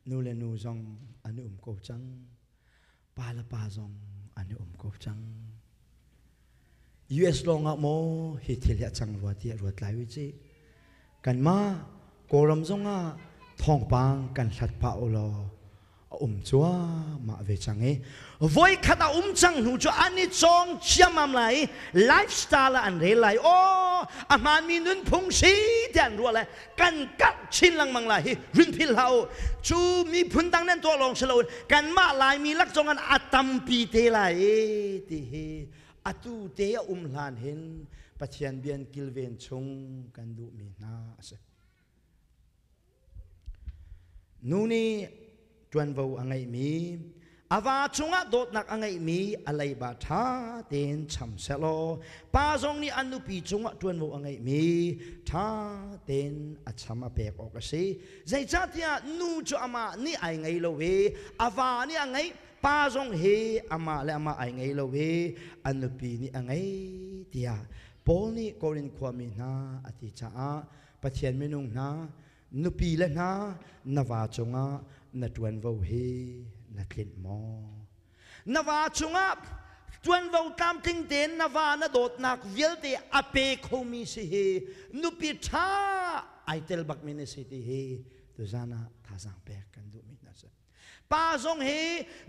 นูเลนูจงอันนี้กบจังปาละปาจงอันนี้กบจัง US ลงอ่ะโมฮิตเลียจังรัวที่รัวไหลวิจิกันมาโกรมจงอ่ะทองปังกันสัตว์ป่าอุลจัวมาเวจังเอvoiขัดจังหนูจัวอันนี้จงเชื่อมั่นเลยไลฟ์สไตล์อันเร่เลยโอ้อามันมีนุนพงสีเดียนรัวเลยกันกัดชินลังมังเลยรินพิลาวจูมีพุนตังนั้นตัวลงเฉลยกันมาลายมีลักษณะอัตมปีเตเลยที่เฮอตูเตะลานเห็นปัจจัยเบียนกิลเวนชงกันดูมีนาเสนูนี่จวนวูอังไงมีอาวาชงะโดดนักอังไงมีอะไรบาทาเต็นช่ำเสลอป้าจงนี่อนุปีชงะจวนวูอังไงมีท่าเต็นอัชมาเปกออกสิใจจัดยานูจูอามานี่ไอไงโลเวอาวานี่อังไงป้าจงเฮอามาและอามาไอไงโลเวอนุปีนี่อังไงเดียปอลนี่โครินความมีนาอธิจ้าปะเทียนเมนุงนานุปีและนานวาจงะนัดวันวูเฮนัดลินมอนวาจงะจวนวูตามติงเตนนวานโดดนักเวลเตอเปกโฮมิสิเฮนุปีท่าไอเตลบักมินสิติเฮตุจานะท่าสังเปกกันดูมินาสป้าจงเฮ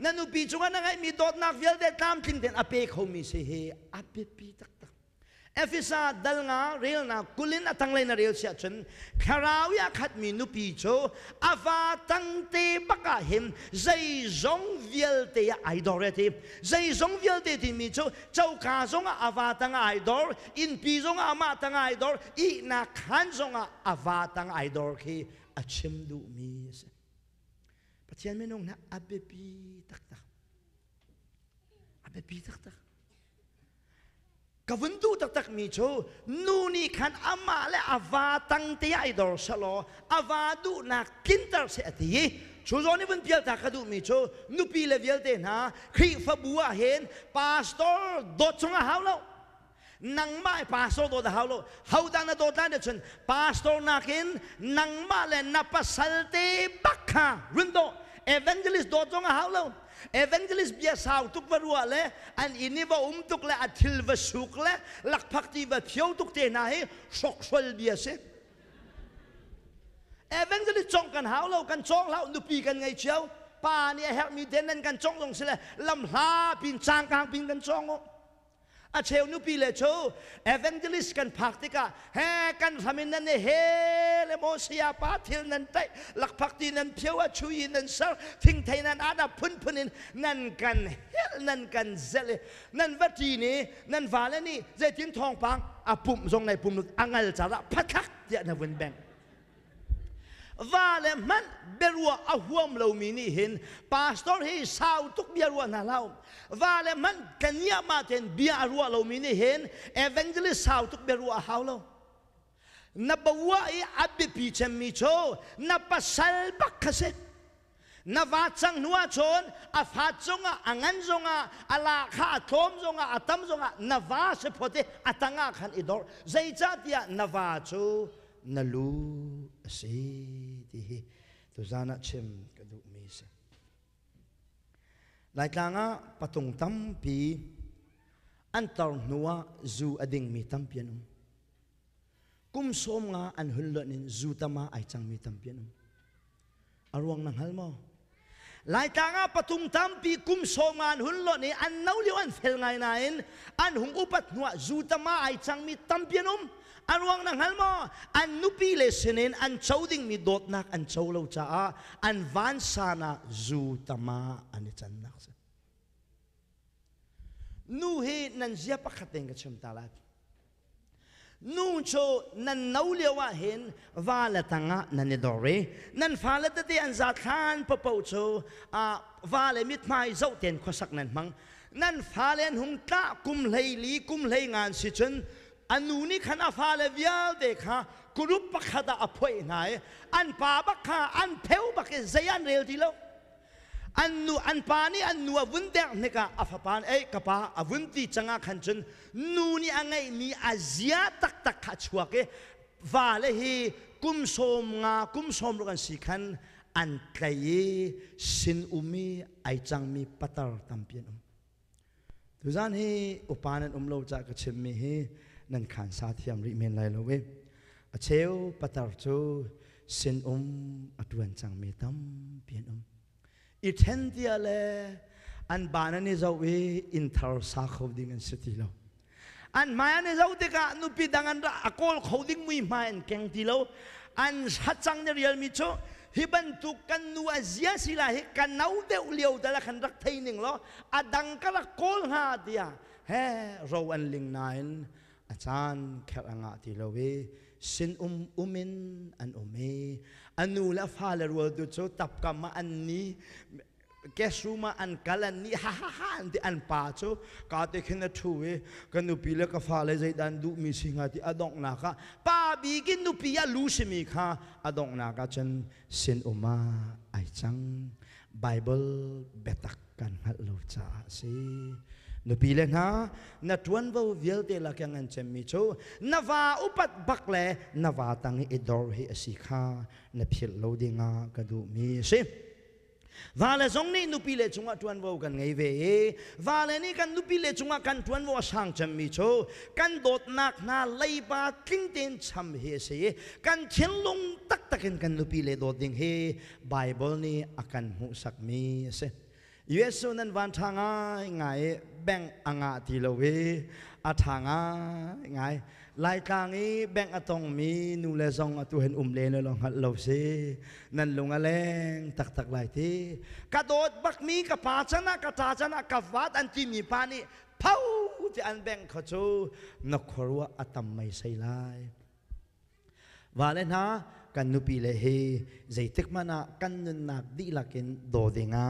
นันุปีจงะนั่งไอมีโดดนักเวลเตตามติงเตนอเปกโฮมิสิเฮอเปปีตักเอฟิซาดัลงาเรียลนากุลินตั้งเลยนาเรียลเสียจนคาราวยักขัดมีนุปีโจอาวาตั้งเตบักหิมใจจงเวลเตยไอดอลเตใจจงเวลเตที่มีโจเจ้าข้าจงอาวาตั้งไอดอลอินปีจงอามาตั้งไอดอลอีนักขันจงอาวาตั้งไอดอลคืออาชิมดูมีสปัจจัยไม่นงนะอับเบปีตักตักอับเบปีตักตักกวนดูตักมีโชนูนี่ขันอามาและอาวาตั้งเตียไอดอลชะลออาวาดูนักกินตร์เสียทีชูจอนี่เป็นเพียลตากระดูมีโชนูปีเลเวลเตนะคริฟบัวเห็นพาสตอร์โดดจงอาหาวแล้วนังมาพาสตอร์โดดอาหาวแล้วฮาวดานะโดดได้เดชนพาสตอร์นักเห็นนังมาและนับปัสลเตบักฮารุนโดเอเวนเจลิสโดดจงอาหาวแล้วเอเวนเจลิสเบียสาวทุกวันวันเลยอันอินี่ว่าทุกเลยอัทิลวสุกเลยหลักพักที่ว่าเที่ยวทุกเตน่าให้ชกชวลเบียเสเอเวนเจลิสจงกันหาวเรากันจงเรานุปีกันไงเชียวป่าเนี่ยเฮมีเดนนั่นกันจงลงเสียลำหาปินจางกลางปินกันจงอาเชลนุปีเลยโชเอเวนเจลิสกันพักติกาเฮกันทำมินนั่นเฮเลโมเซียปาทิลนั่นเตะหลักพักที่นั่นเพียวชุยนั่นเซลทิ้งไทยนั่นอาดาพุ่นพุ่นนั่นกันเฮลนั่นกันเซลนั่นวัดจีนี่นั่นวาเลนี่เจทิ้งทองปังอาปุ่มทรงในปุ่มนุอังเอลจาระพัดคักเดียนวันแบงว่าเลยมันเบรัวอาหัวมเรามีนี่เห็นพาสตอร์ให้สาวทุกเบียรัวน่าเล่าว่าเลยมันกันยามาเห็นเบียรัวเรามีนี่เห็นเอเวนเจลิสสาวทุกเบียรัวหาวเรานับว่าไอ้อับปีเชมิโชนับปัสสัลบักเสนับว่าจังนัวชนอาฟาจงอ่ะอังันจงอ่ะอาลาข้าทอมจงอ่ะอาตัมจงอ่ะนับว่าเฉพาะที่อาตังอ่ะขันอิดอร์ใจจัดยานับว่าโชนัลูสิที่ตัวจานะเชื่อมกระดูกมีเสหลายครั้งอ่ะปฐงตั้มปีอันตรนัวจูอดิ่งมีตั้มเปียนกุมสมงาอันหุ่นเลินินจูตมาไอจังมีตั้มเปียนอารวงนังฮัลโมหลายครั้งอ่ะปฐงตั้มปีกุมสมงาหุ่นเลินินอันน่าเลี้ยวอันเฟลไงนายอันหงอุปัตนัวจูตมาไอจังมีตั้มเปียนอันวังนังฮัลโมอันนุปีเลสเนนอันเจ้าดิ่งมีโดดนักอันเจ้าเราจ้าอันวันสานาจูตมาอันนี้จันนักสินูเฮนันเสียปักขัดเองกับชมตาลานูโชนันน่าเลี้ยวเห็นวาลตังะนันเนดอเรนันฟาลตเดียนจัดขานปะเปาโชวาเลมิดไม้เจ้าเตียนขสักนันมังนันฟาเลนหุงตะกุมเลยลีกุมเลยงานสิจนอันนู้นี่ขันอาฟาเลวิลเด็กฮะกรุปปักขดาอภัยไหนอันป่าบักฮะอันเพลบักเซียนเร็วทีแล้วอันนู้อันป่านี่อันนู้วุ่นเด็กนี่กะอาฟปานกับป่าวุ่นที่จังอาขันจนนู้นี่อันไงมีอาเซียตักขัดชัวเกว่าเลยกุมสมงากุมสมลูกันสิขัน อันไกลสินมีไอจังมีปัตตาร์ตัมเปียนทุกท่านที่อุปานันเราจะกระชิมมีนั่นขันสาธิยมริเมนไลโลเวเชลปัตตาร์จูสินอดวนจังมีตัมเปียนอีเทนเดียเลอันบานันนี่จะวิอินทาร์สักเขาดิ้งกันสติโลอันมาอันนี้จะอุตกะนุปิดังอันละอโกลเขาดิ้งมุยมาอันเก่งทีโลอันฮัดจังเนี่ยเรียลมิโชฮิบันตุกันนัวเสียสิลาฮิกันนาเดวเลียวแต่ละขันรักไทยหนึ่งล้ออดังก็ละโกลหาเดียเฮเราอันลิงนายนอาจารย์แค่งาทีโลเวสินมินอันเมอันนูละฟาเลรัวดูโชตับกามาอันนี้แกสูมาอันกัลนี่ฮ่าฮ่าฮ่าอันที่อันป่าโชกาเตคินทูเวกันนุปีเลกฟ้าเลยใจดันดูมีสิ่งที่อดองนาคาป้าบีกินนุปียาลูสิมีค่ะอดองนาคาจนสินมาไอจังไบเบิลเบตักกันฮัลโหลจ้าสินุปีเลนะนัดวันว่าเวลเตลักยังอันเจมิโชนาวาอุปัตบักเลนาวาตังอิดอร์ฮิอสิค่ะนพิลโลดิงากระดูมีสิวาเลซงนี่นุปิเลจุงะทวนวากันไงเววาเลนี่กันนุปิเลจุงะกันทวนวาช่างจำมีโชกันโดดนักนาไลบาทิ้งเต็นชำเฮเสกันเชียนลงตักกันนุปิเลโดดดิ่งเฮไบเบิลนี่อากันหูสักมีเสยูเอสนั้นวันทางไงแบ่งอ่างทีละเวอาทางไงลายกลางนี้แบ่งตรงมีนูเลซองตัวเห็นเลนลองหัดเราสินั่นลงอะไรตักหลายที่กระโดดบักมีกับปาชนะกับตาชนะกับวัดอันที่มีปานี่เผาที่อันแบ่งเขาจูนักขรัวอัตมไม่ใช่ลายว่าเลยนะกันนุปีเลเฮใจตึกมานะกันนุนักดีลักินโดดิงา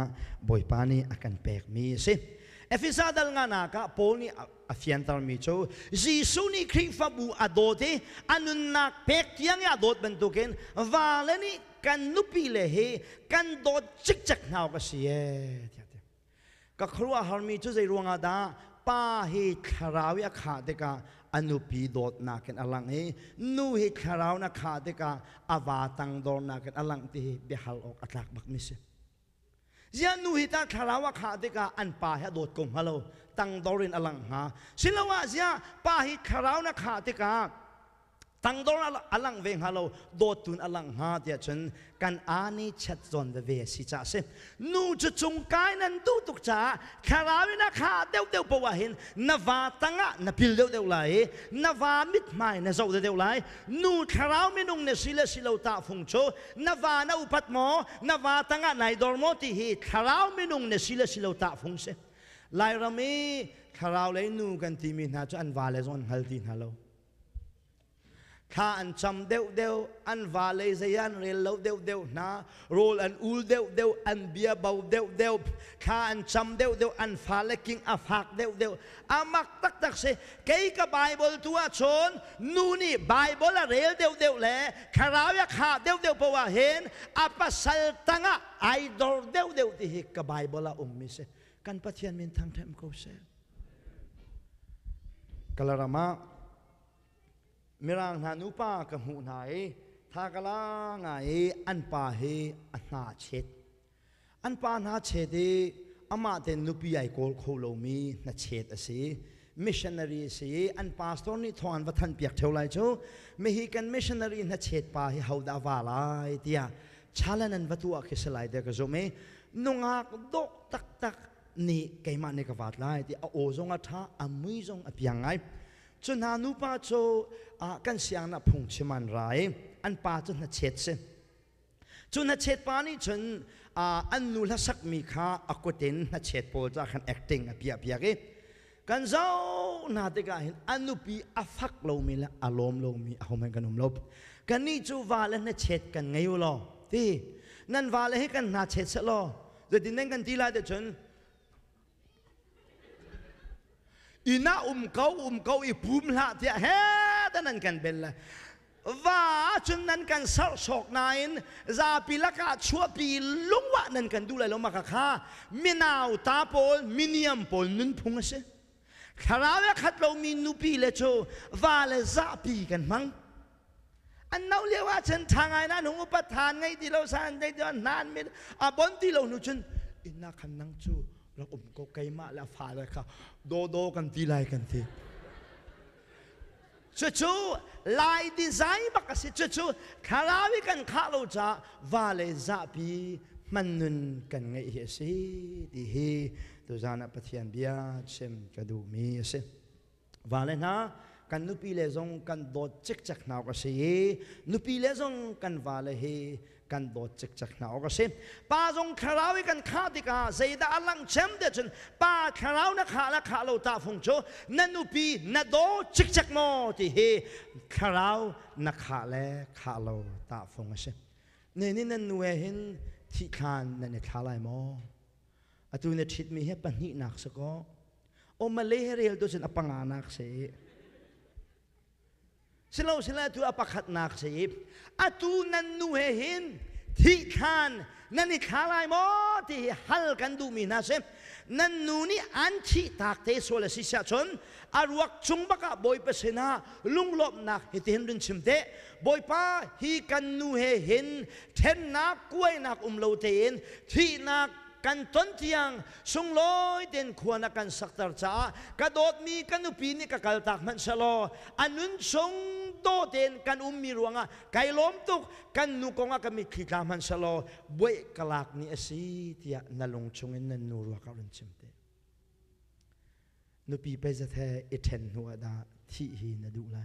บ่อยปานี่อากันแปลกมีสิเอฟิซาดัลงานาคาโพนี่อาฟิยันตาร์มิโชจีซูนี่คริฟาบูอโดเตอันนุนักเพ็กยังอโดดบรรทุกินวาเลนี่กันนุปีเลเฮกันโดดจิกจักนาวก็เสียก็ครัวฮาร์มิโชใจรวงอาดาป้าเฮคาราวยักขาเดกาอนุปีโดดนักกันอลังเฮนูเฮคาราวนักขาเดกาอาวาตังโดนนักกันอลังที่เบฮัลออกอัตลักบักมิเสเจ้าหนูฮิตาคาราวขาเดกาอันป่าให้โดดกงฮัลโหลตั้งดอรินอลังฮะสิลว่าเจ้าป่าฮิคาราวนักขาเดกาตั้งดอรินอลังเวงฮัลโหลโดดตุนอลังฮะเดียจนกันอานิชัดจนเวสิจ่าเสนูจะจงกายนั้นดูตุกจ่าคาราวินักขาเดียวปวะเห็นนวาตังะนพิลเดียวไหลนวามิดไม่นเจ้าเดียวไหลนูคาราวมินุงเนสิเลวตาฟงโชนวานาอุปัตโมนวาตังะในดอร์โมติฮีคาราวมินุงเนสิเลวตาฟงเสไลรามีคาราวเลยนูกันทีมินาจอันวาเลซอนฮัลตินฮัลโหลข้าอันจำเดียวอันวาเลเซียนเรลเลวเดียวนะโรลอันอูลเดียวอันเบียเบาเดียวข้าอันจำเดียวอันฟาเลกิงอาฟักเดียวอามักตักเสเกี่ยกับไบเบิลตัวชนนูนี่ไบเบิลเรลเดียวแหละคาราวยักขาเดียวเพราะว่าเห็นอาปัสสัลตังะไอดอลเดียวที่เฮกับไบเบิลมิเสกันปะเทียนมินทางเทมโกเซกัลรามามิรังนานุปากหูไหนทากลาไงอันปาเฮอันนาเชดอันปานาเชดีอามาเตนุปีไอโกลโคโลมีนาเชดสิมิชชันนารีสิอันปาสตอร์นี่ทอนวัฒนเปียกเท่าไรโจไม่ฮิกันมิชชันนารีนาเชดปาเฮาดาวาลายเตียชาลันวัตัวคิสไลเดกโจเมนุงากดกตักนี่ไกมันนี่กวาดไลที่โอซงอัฐาอามุยซงอภิยังไงจนนานุปาโจกันเสียงนับพงชิมันไรอันปาจนนัดเช็ดเส้นจนนัดเช็ดปานี่จนอันนูลสักมีค่าอกุตินนัดเช็ดโปรจากขัน acting เปียกกันเจ้านาติกาเห็นอันนูปีอฟักเรามีละอารมณ์เรามีเอามันกันลบกันนี่จูวาเลนัดเช็ดกันไงอยู่หรอที่นั่นวาเลให้กันนัดเช็ดเสร็จหรอเดี๋ยวที่นั่นกันที่ไรเดี๋ยวจนอีน่าเขาอีภูมิละที่เฮ้แต่นั่นกันเป็นละว่าจนนั้นกันสาวสอกนายนซาปีละกาชัวปีลุงวะนั่นกันดูเลยลงมาค่ะมินาวตาโปลมิเนียมโปลนุนพุงเสคาราวะขัดเรามีนุปีเลโชว่าเลซาปีกันมั้ง อันนั้นเรียกว่าฉันทางไงนะหนูอุปทานไงที่เราสร้างได้จนนานไม่บนที่เราหนูฉันอินนักขันนังจูเราก็ไกลมาแล้วฝ่าเลยค่ะโดกันทีไรกันทีจู่ๆลายดีไซน์บักสิจู่ๆคาราวิกันข้าเราจะวาเลจะปีมันนุนกันไงเฮสิดีเฮตัวจานะปะเทียนเบียเชมกระดูมีสิวาเลนะกันนุปีเลซงกันโดดจิกจักนาวก็สินุปีเลซงกันวาเลเฮกันโดดจิกจักนาวก็สิป้าซงคาราวิกันข้าติกาเสียดาลังเชมเดชนป้าคาราวนักข้าละข้าเราตาฟงโจนันนุปีนัดโดจิกจักโมที่เฮคาราวนักข้าและข้าเราตาฟงสินี่นันนูเห็นที่ขานนั่นข้าไรโมอะตัวเนี่ยทิดมีให้ปัญหาหนักสักก็โอมาเลเรียลตัวฉันอปังอานักเสียสิเราตัวอปักขัดนักเสียอะตัวนั้นนูเห็นที่ขานนั่นข้าไรโมที่ฮัลกันดูมีนะเสียนั่นนูนี่อันที่ตากเตะโซลสิชาชนอารวักจุงบักบอยเปเสนาลุงลบนักเห็นดึงชิมเตะบอยป้าฮีกันนูเห็นเทนนักกล้วยนักโลเตนที่นักกันต้นเทียงสงลอยเด่นควรกันสักตาจ้ากระโดดมีกันอุปีนี่กะกัลตักมันชะลออันนุนสงโตเด่นกันมีรวงอ่ะไก่ล้มตุกกันนุกงอ่ะกันมีขีดามันชะลอบวยกลากนี่สิที่นั่งลงชงเงินนูรัวกันชิมเตนุปีไปจะแท้เอเทนหัวดาที่หินดูไล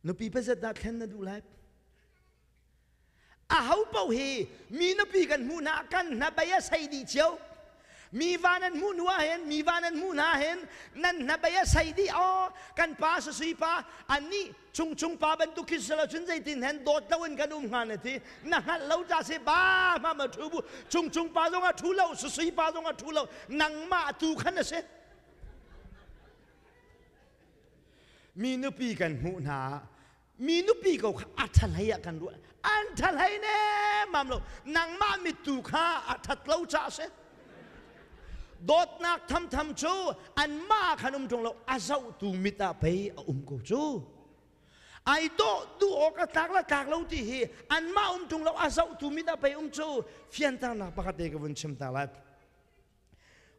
นุปีไปจะดาเทนดูไลอาเขาเป่าเฮมีนปีกันมูนากันนับไปใส่ดีเชียวมีวานันมูนัวเห็นมีวานันมูนาเห็นนั่นนับไปใส่ดีอ๋อกันป้าสุยป้าอันนี้จุงป้าบรรทุกคิดสละชุนใจตินเห็นโดดตะวันกันงานทีนั่นเราจะเสบ้ามาทูบุจุงป้าตรงอ่ะทูเราสุยป้าตรงอ่ะทูเรานังมาตูขันเสมีนปีกันมูนามีนุปีก็อัฐไลยกันด้วยอันทไลเน่มัมโลนางมามิตุข้าอัฐเล่าจ้าเสโดดนักทำชูอันมาขนมจงเราอาเจ้าตูมิตาไปกูชูไอโตดูออกตากละตากเราที่เฮอันมาจงเราอาเจ้าตูมิตาไปชูเฟียนตานาปกติกับวันชิมตาลับ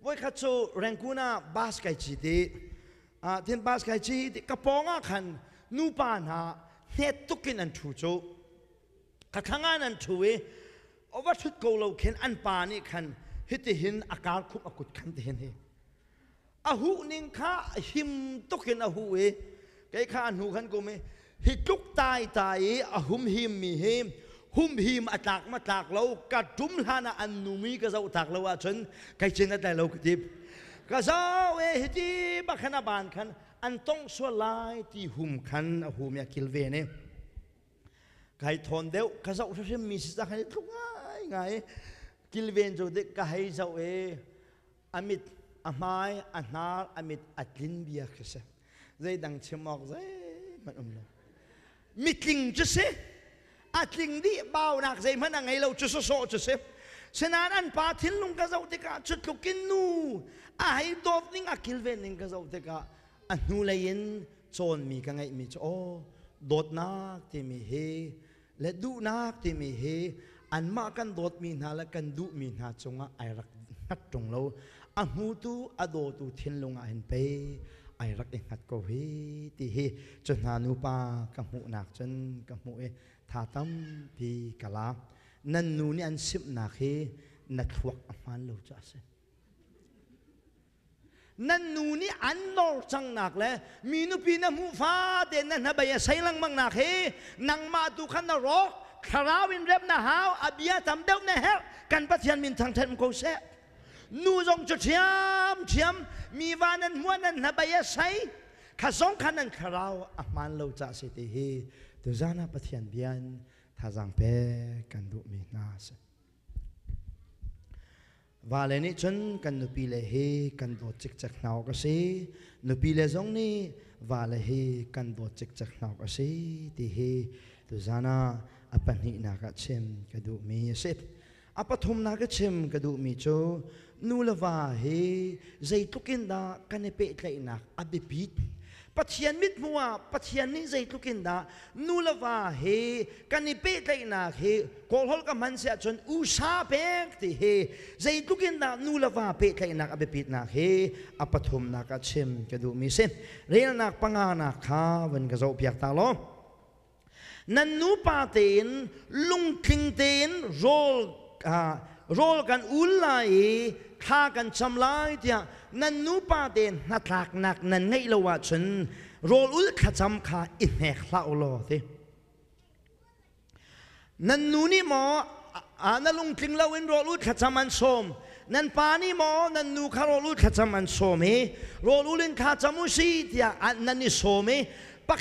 วันขัดชูแรงกูน่าบาสไกจีดีเทียนบาสไกจีดีกระปองขันนูปานาเฮตุกินอันทูโจขัดข้างอันทูเอเอาวัตถุโกลเข็นอันปานี่ขันฮิตหินอากาศคุมอกุดขันเห็นเฮอาหูนิงข้าหิมตุกินอาหูเอไก่ข้าหูขันกูไม่ฮิตุกตายอาหุมหิมมีเฮหุมหิมอตากมาตากเรากัดจุ่มหานาอันนูมีก็จะตากเราว่าฉันไก่เจนแต่เรากติบก็จะเอฮิติบักขณะบานขันอันต้องสวลายที่หุมขันหุมยากิลเวเน่ใครทนเดียวข้าจะอุตส่าห์มีสิทธิ์ให้ทุกง่ายกิลเวนจูเด็กก็ให้เจ้าอามิดอาไม้อานาอามิดอัดลินเบียร์ก็เสใจดังเชื่อมอกใจมันเลยมิดลิงจะเสอัดลิงดีเบาหนักใจมันยังไงเราจะโซ่จะเสฉะนั้นอันปาทินลุงก็จะเด็กจุดลุกินนูให้ดอฟนิงอากิลเวนนิงก็จะเด็กอันนู้เลยนโจนมีกันไงมีโอโดดนักที่มีเฮและดูนักที่มีเฮอันมากันโดดมีนาและกันดูมีนาจงไอรักนัดตรงเราอันหูตูอโดตูเทียนลงอันเปไอรักเองหัดก็เฮที่เฮจนหานูปากำหูนักจนกำหูท่าตั้มพีกะลานั่นนูนี่อันสิบนักเฮนัดวักมันเราจะเสนั่นนูนี่อันนอจังนักเลยมีนุปีน้ำมูฟ้าเด่นนั่นนะใบใส่ลังมังนักเฮนังมาตุขันนรกคาราวินเร็บนะฮาวอบียทำเดวนะเฮกันปัจจัยมินทางเทมโกเซนูจงจุดเทียมมีวานันมัวนันนะใบใส่ข้าสองขันนันคาราวอามันเราจะสิทธิตัวจานะปัจจัยเบียนท่าจังเปกันดูมีนาสวาเลนี่จนกันนุปีเลเฮกันโดดจิกจักนาวก็สินุปีเลจงนี่วาเลเฮกันโดดจิกจักนาวก็สิที่เฮตัวจานะอปันหินักเชมกระดูมีเสพอปฐุมนักเชมกระดูมีโจนูลวาเฮใจทุกินดากันเปะใจนักอบิปิดป ปัจเจียนมิดมัวปัจเจียนนี่ใจทุกินดานูลาวาเฮกันนิเป้ใจนักเฮโกลฮอลกับมันเสียจนอุชาเป้ที่เฮใจทุกินดานูลาวาเป้ใจนักอเบปิดนักเฮอปฐมนักเชมกระดูมิเซนเรียนนักปังอานักข้าวันกระโจเปียกตาล้อนันนูปาเตนลุงคิงเตนโรลกันอุลไลข้ากันชำลายเดียนันนูปาเตนนัดหลักนักนันไงละว่าฉันโรลอุลขจำข้าอินแหกละอุลอเทนันนูนี่หมอนั่นลุงคิงละเว้นโรลอุลขจำมันชมนันปานี่หมอนันนูข้าโรลอุลขจำมันชมเฮโรลอุลินขจำมุสีเดียนันนี่ชมเฮปัก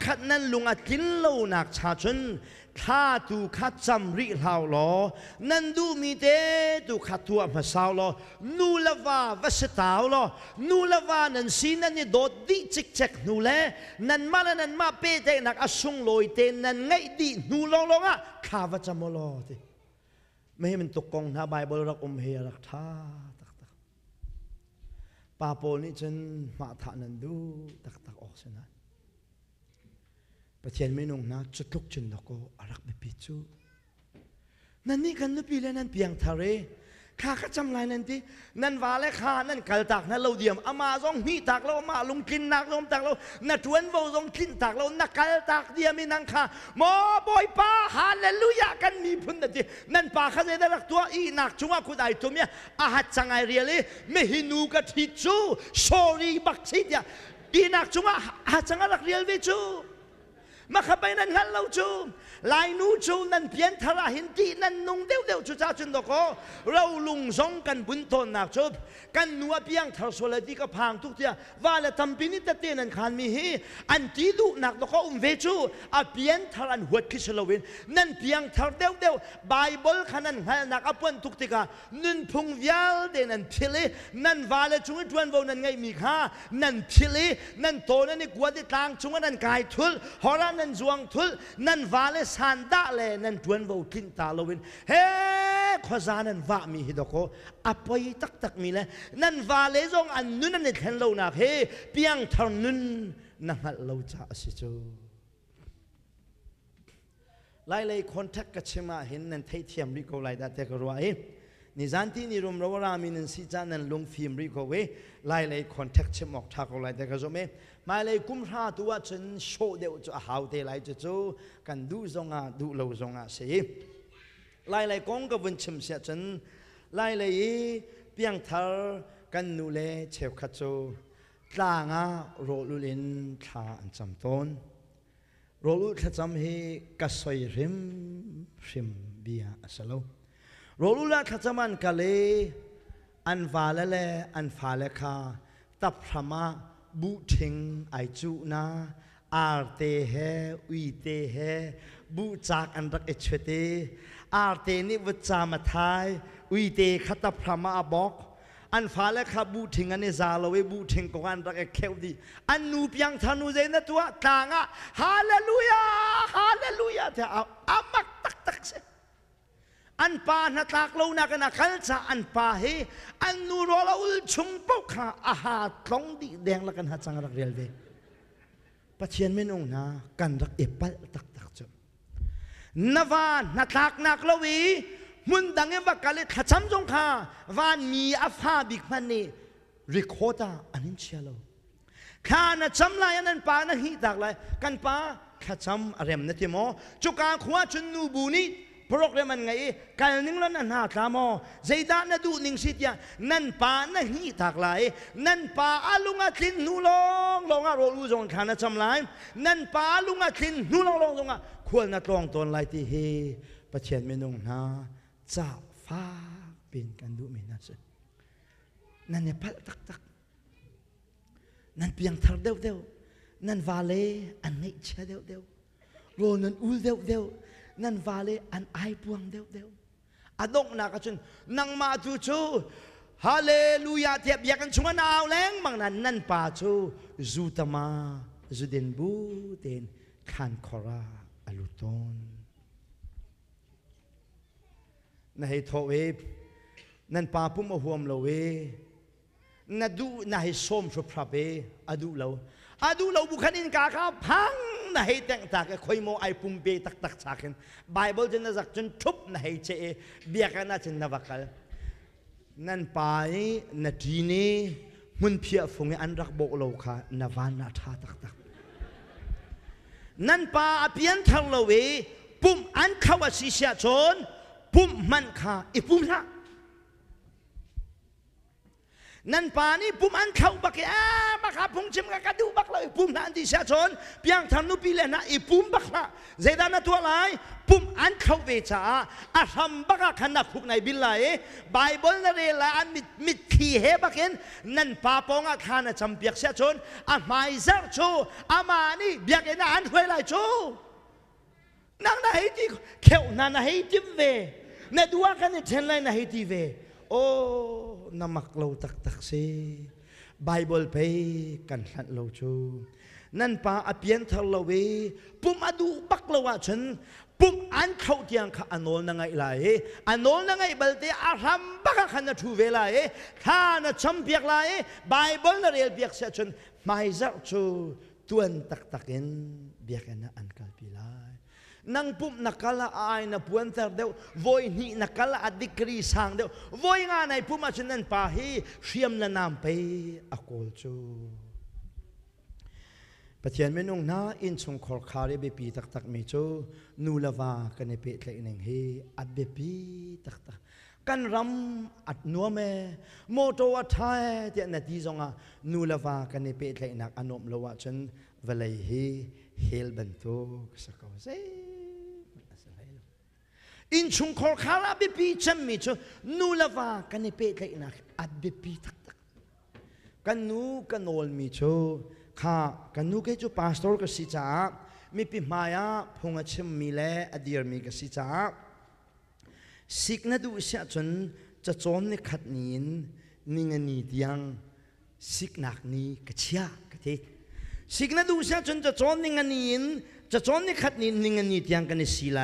ขัดนั่นลุงกินเหล้าหนักชาชนข้าตูข้าจำริเหล้าล้อนั่นดูมีเตตูข้าตัวมาสาวล้อนูลาวาวัสตาวล้อนูลาวานั่นสีนั่นนี่โดดดิจิกเจ็กนูเล่นั่นมาแล้วนั่นมาเป้เตนักอสุงลอยเตนั่นไงดีนูลองอ่ะข้าวัจมลอเตไม่ให้มันตกกองหน้าใบบรักเฮียรักท่าป้าโปนี่ฉันมาทานันดูตักออกเสนะประเทศไม่นงนะจุดลุกจนดอกก็อารักไม่ปิดจูนั่นนี่กันนึกปีแล้วนั่นเพียงทะเลข้าก็จำลายนั่นที่นั่นว่าและข้านั่นกัลตักนั่นเราเดียมอามาซองมีตักเรามาลงกินนักลงตักเรานัดชวนเราซองกินตักเรานักกัลตักเดียมีนังข้าหมอบอยป้าฮาเลลูยากันมีพุ่นนั่นที่นั่นป้าข้าจะได้รักตัวอีนักจังว่าคุณไอ้ตัวเมียอาหัดจังไงเรียเลยไม่หินูกัทิจูโซรีบักซิดยาอีนักจังว่าหัดจังรักเรียลวิจูมาขับไปนั่นฮัลโหลจูลายนูจูนั่นเพียนทาราหินตีนั่นนุ่งเดียวจูจ้าจุนดอกเราลุงสงกันบุญทนนักจูกันนัวเพียงทาร์สวลดีก็พังทุกเทียว่าแล้วทำปีนี้แต่เตียนันขันมีฮีอันที่ดูนักดอกเวจูอาเพียนทารันหัวคิสลวินนั่นเพียงทาร์เดียวไบเบิลขันนั้นนักอปนทุกทีกานั่นพงวิลเดนันทิเลนั่นว่าแล้วจุงจวนวนั่นไงมีข้านั่นทิเลนั่นโตนั่นนี่กวาดที่ต่างจุงนั่นกายทุลฮอรันนั่นจวงทุลนั่นว่าเลยสันดาเลนั่นจวนวกินตาลวินเฮ้ข้าจานันว่ามีฮิดโกอภัยตักมีเลยนั่นว่าเลยจงอันนู้นนั่นเห็นเราหนักเฮ้เพียงทางนู้นนั่งเราจะสิจูไล่คนทักกัจมาเห็นนั่นไทยเทียมริโกไล่ได้แต่ก็รู้ว่านิจันที่นิรมเราว่ารามินันสิจานันลงฟิล์มริโกเวไล่คนทักเชมออกทักก็ไล่แต่ก็รู้ไหมมาเลยกุมภาตัวฉันโชว์เดียวจะหาวเตไล่จะจูกันดูจงอาดูเราจงอาเสียไล่กงกับวันชิมเสียฉันไล่เพียงทากันนูเลเชฟขัดจูต่างาโรลุลินทาอันจำต้นโรลุขจำให้กัสอยริมเบียสโลโรลุละขจำมันกะเลอันฟาเลอันฟาเลคาตับพระมาบุทิงไอจูนาอาร์เตเฮอุยเตเฮบุจากอันรักเอชเตอาร์เตนิวจามาทายอุยเตขัตพระมาบอกอันฟ้าและขับบูทิงอันนี้ซาลเวบูทิงกอันรักเคลดีอันนูเพียงธนูเจนตัวต่างอ่ะฮาเลลูยาฮาเลลูยาเถอะอามักตักเสอันป่าหน้าตากเราหน้ากันขันจะอันป่าเฮอันนูรอเราชุ่มปกขาอาหารตรงดีแดงละกันหัดจังรักเรียลเวปัจเจียนไม่นงนะกันรักเอปัลตักจบนวานหน้าตากนักเราวีมุนดังเอวกาเลขจำจงข้าวานมีอาฟาบิกมันนี่ริโคตาอันนี้เชียวข้าน่ะจำลายอันนั้นป้าน่ะฮิตากเลยกันป้าข้าจำอะไรมันที่มอจุกการขวาจนนูบูนี่พรกเรมันไงกันนิ่งแล้วนั่นหาตามอใจด้านน่ะดูนิ่งสิทยานั่นป้าน่ะฮิตากเลยนั่นป้าอาลุงอาทินนูลองอาโรลูจงข้าน่ะจำลายนั่นป้าลุงอาทินนูลองจงอาควรน่ะตรองตนไล่ที่เฮประเชียนไม่นงนะจะฟ้าเป็นกันดูไม่น่าสนนั่นเนี่ยพัดตักนั่นเพียงทาร์เดียวนั่นวาเลอันนี้เชื่อเดียวโรนันอูเดียวนั่นวาเลอันไอพวงเดียวอดงนักจนนั่งมาจูฮาเลลูยาเทียบอยากกันชวนเอาแรงบางนั้นนั่นป่าจูจูตมาจูเดนบูเดนขันคอราอลุตอนนั่นให้ทวีนั่นป่าพุ่มหัวมเราเวนั่นดูนั่นให้ส้มชุบพระเบอดูเรา อาดูเราบุคคลินกาข้าพังนะให้แต่งตาแกคอยโมไอปุ่มเปตักตักฉากันไบเบิลจะน่าจักจนทุบนะให้เจเบียกันน่าจะนวักลนั่นไปนาทีนี้มุนเพียฟงอันรักโบโลคานวานาธาตักตักนั่นป่าเพียนทางเราเวปุ่มอันเขาว่าสิเสียชนปุ่มมันขาอีปุ่มละนั่นป่านี่ปุ่มอันเขาบักมาขาพงชิมกระดูบักเลยปุ่มนั่นที่เสียชนเพียงทำนุปีเลนะอีปุ่มบักละเจดานะตัวไรปุ่มอันเขาเวชาอาทำบักขนาดคุกในบิลเลยไบเบิลนั่นเองละอันมิดขี้เฮบักเห็นนั่นป่าปองอาคารจำเปียกเสียชนอาไม่เจ้าโชอามานี่เบียกเอ็นอันถวยไรโชนั่งน่าให้ที่เข่านั่นน่าให้ที่เวเนดัวกันนี่เช่นไรน่าให้ที่เวโอ้นามักเราตักเสไบเบิลไปกันหัดเราชูนั่นป่าอเปียนทะเลเวปุ่มอดูบักเราว่าฉันปุ่มอันเขาเตียงข้าอนอลนังไงไรอนอลนังไงบัลเตอารัมบักขันทูเวลาข้าน่ะจำเปียกไรไบเบิลเรียลเปียกเสียฉันไม่จักชูตัวนตักเองเบียกันน่ะอันกัลปีไลนั่งปุ่มนักกละอายนับวันเสาร์เดียววอยนี่นักกละอดิกรีสังเดียววอยงานในปุ่มอาชนันป่าฮีเชียมละนามไปอโกลจูปะเทียนเมนุ่งน้าอินชงขอคาริเบปีตักมีจูนูลาวากันในเปตเลยหนึ่งฮีอัดเบปีตักกันรำอัดนัวเมโมโตอัดไทยเดียนนาทีจงอ่ะนูลาวากันในเปตเลยนักอนมละวะฉันเวลัยฮีเฮลบันโตสักเซอินชุงขอคาราเบปีฉันมีจูนูลาวากันในเปตเลยนักอัดเบปีตักกันนูกันโอลมีจูข้ากันนูเกจูพาสตอร์ก็สิจ้ามีปิมายาพงษ์ชิมมีเล่อดีร์มีก็สิจ้าสิกนัดูเสียจนจะจนในขัดนินนิงนีเดียงสิกนักนี้ก็เชียก็เทสิกนัดูเสียจนจะจนนิงนีนจะจนในขัดนินนิงนีเดียงกันในสิไล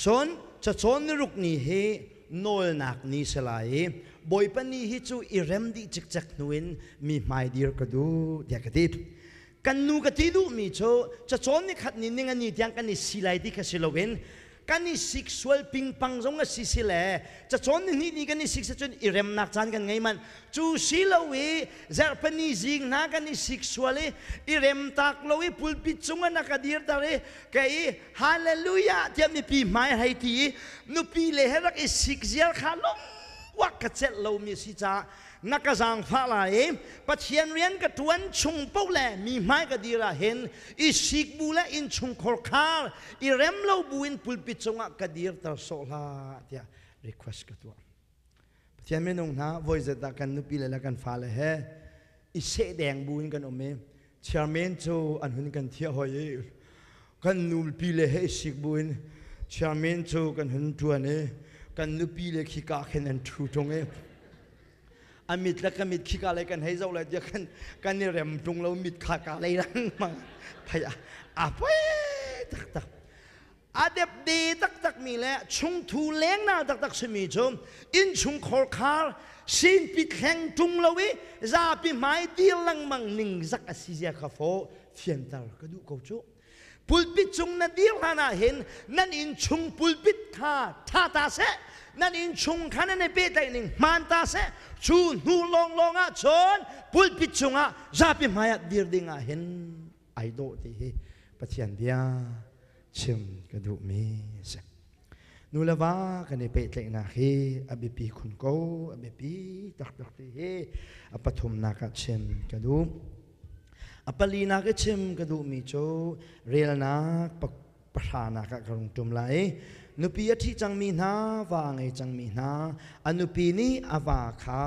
จนจะจนในรุกนี้เฮโนลนักนี้สลายบอยปนีฮิจูอิเรมดีจักนุนมีไม่ดีร์ก็ดูเดียกติดกันนูกติดูมีโชจะจนในขัดนินนิงนีเดียงกันในสิไลที่กันสิลวินกันนี่สิกสวลปิงปังจงกับสิเลจะจนนี่กันนี่สิกจนอิเรมนักจานกันไงมันจูสิลวีเจอปนีจิงนักกันนี่สิกสวลอิเรมตักลวีปุลปิจงนักดีร์ตาร์เกย์ฮาเลลูยาเทียมมีปีไม้ให้ทีนุปีเลหรักอิสิกเจียขาลงวักกระเจ็ดเรามีสิจ้านักสังฟ้าลายปัจเจียนเรียนกระทวนชงเป้าแหล่มีไม้กระดีระเห็นอิสิกบูและอินชงขอคาร์อิเรมเราบูอินปุลปิจงกระดีร์ตาโซลาเดียรีเควสกระตัวปัจเจียนไม่นงนะวอยจะตากันนุปีเลยละกันฟ้าเลยเฮอิเสแดงบูอินกันอมเมเชียร์เมนโจอันหุ่นกันเที่ยวหอยกันนุปีเลยเฮอิสิกบูอินเชียร์เมนโจกันหุ่นตัวเนี่ยกันนุปีเลยขี้กาเข็นอันทูตรงอามิดและกันมิดขี้กาอะไรกันให้เจ้าเลยเดี๋ยวกันนี่เริ่มตรงเรามิดขาอะไรนั่งมาพยาไปตักอาเด็บดีตักมีแล้วชงทูเลี้ยงน่าตักสมีชมอินชงขอคาร์สินปิดแข่งตรงเราวิซาปิไม้ตีลังมังหนึ่งสักอาศิเซียคาโฟเฟียนตาร์ก็ดูเขาโจปุลปิดจงนั่นดีลานาเห็นนั่นอินชงปุลปิดข้าท่าตาเสนั่นอินชงขันในเปตหนึ่งมันตาเสชูนูลงอ่ะชนปุลปิดจงอ่ะจะเป็นมายาดีร์ดิงอ่ะเห็นไอโดที่ปะเทียนเดียชิมกระดูมีเสนูละว่ากันในเปตนะเฮอเบปีคุณโกอเบปีตักที่เฮอปฐมนักชิมกระดูอปลีนักชิมกระดูมีโจเรียลนักประธานักกระงตุมไหลนุปีที่จังมีนาว่าไงจังมีนาอนุปีนี้อาวาคา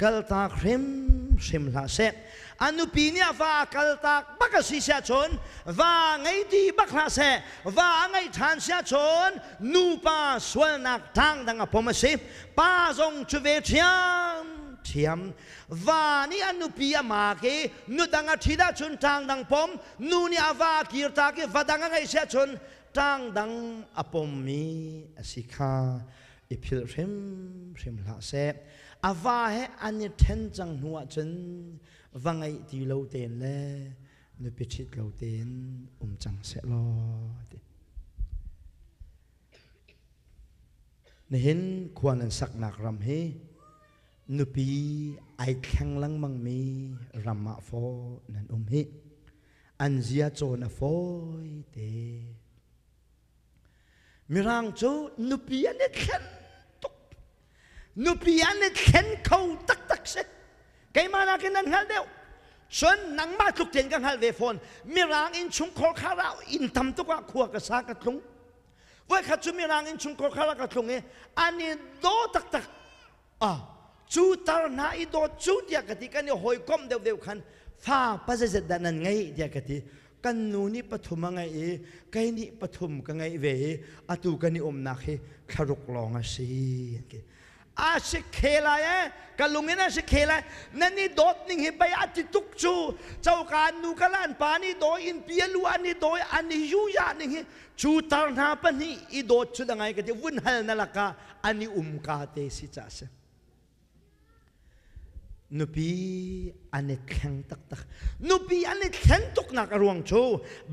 กัลตาคริมชิมลาเซอนุปีนี้อาวากัลตาบักสิเสียชนว่าไงดีบักลาเซว่าไงทานเสียชนนูปาสวนักทางดังอพมสิป้าจงจุเวเทียมเทียมว่านี่อนุปีมาเกนุดังอธิดาชนทางดังพมนูนี่อาวากีร์ตาเกว่าดังไงเสียชนทางดังอปมมีสิกาอิพิลริมลาเซอาวาเฮอันนี้เทนจังหัวจนว่าไงที่เราเต็นเลย นุปิชิตเราเต้นจังเสลอนี่เห็นควรนันสักนักรำเฮนุปีไอแข็งลังมังมีรำมาโฟนันเฮอันเจียโจนโฟยเตมีร่างโจนุปีอันนี้แข็งตุกนุปีอันนี้แข็งเขาตักเสกไกมานากินนั่นฮัลเดียวชนนังมาทุกเทียนกันฮัลเวฟอนมีร่างอินชุงคอขาเราอินทำตุกว่าขัวกระซากระทุงว่าขัดจุมีร่างอินชุงคอขาเรากระทุงอันนี้โดตักจูตาหน้าอีโดจูเดียกติกันเนี่ยหอยก้มเดียวคันฟ้าปัจจัยดันนั้นไงเดียกติกันนูนี่ปฐมไงกันนี่ปฐมกันไงเวอตูกันนี่นักเฮขรุกลองสิอาศิเคลายกันลุงนี่นะศิเคลายนั่นนี่โดดนิ่งเฮไปอาทิตุกจูเจ้าการนูกันล้านปานี่โดอินเปียลูอันนี้โดยอันนี้ยูยานิ่งเฮจูตาหน้าปนี่อีโดดจุดยังไงกันที่วุ่นหัลนั่นละกาอันนี้กาเตสิจ้าเสนุปีอันนี้แข็งตักนุปีอันนี้แข็งตุกนักรวงโช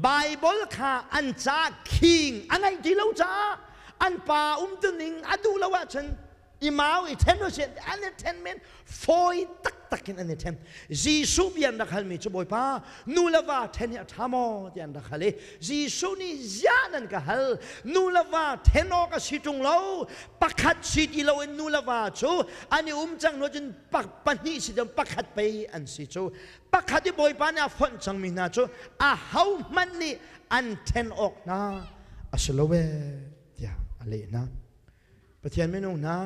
ไบเบิลข้าอันจ้าคิงอันไหนที่เราจ้าอันป่าตุนิงอดูละว่าฉันอีมาวอีเทนโนเซนอันนี้เทนเมนฟอยตักกินอันนี้เทนจีซูบีอันดักฮัลมีจะบ่อยป้านูละว่าเทนเนี่ยทามอที่อันดักฮัลเลยจีซูนี่ยานันกฮัลนูละว่าเทนอกับสิจุงเราปักขัดสิที่เราเอ็นนูละว่าโชอันนี้จังโนจนปักปันนี่สิจังปักขัดไปอันสิโชปักขัดที่บ่อยป้าเนี่ยฝนจังมีนาโชเฮามันนี่อันเทนออกนะสโลเวที่อะไรนะประเทศไม่นุ่งนะ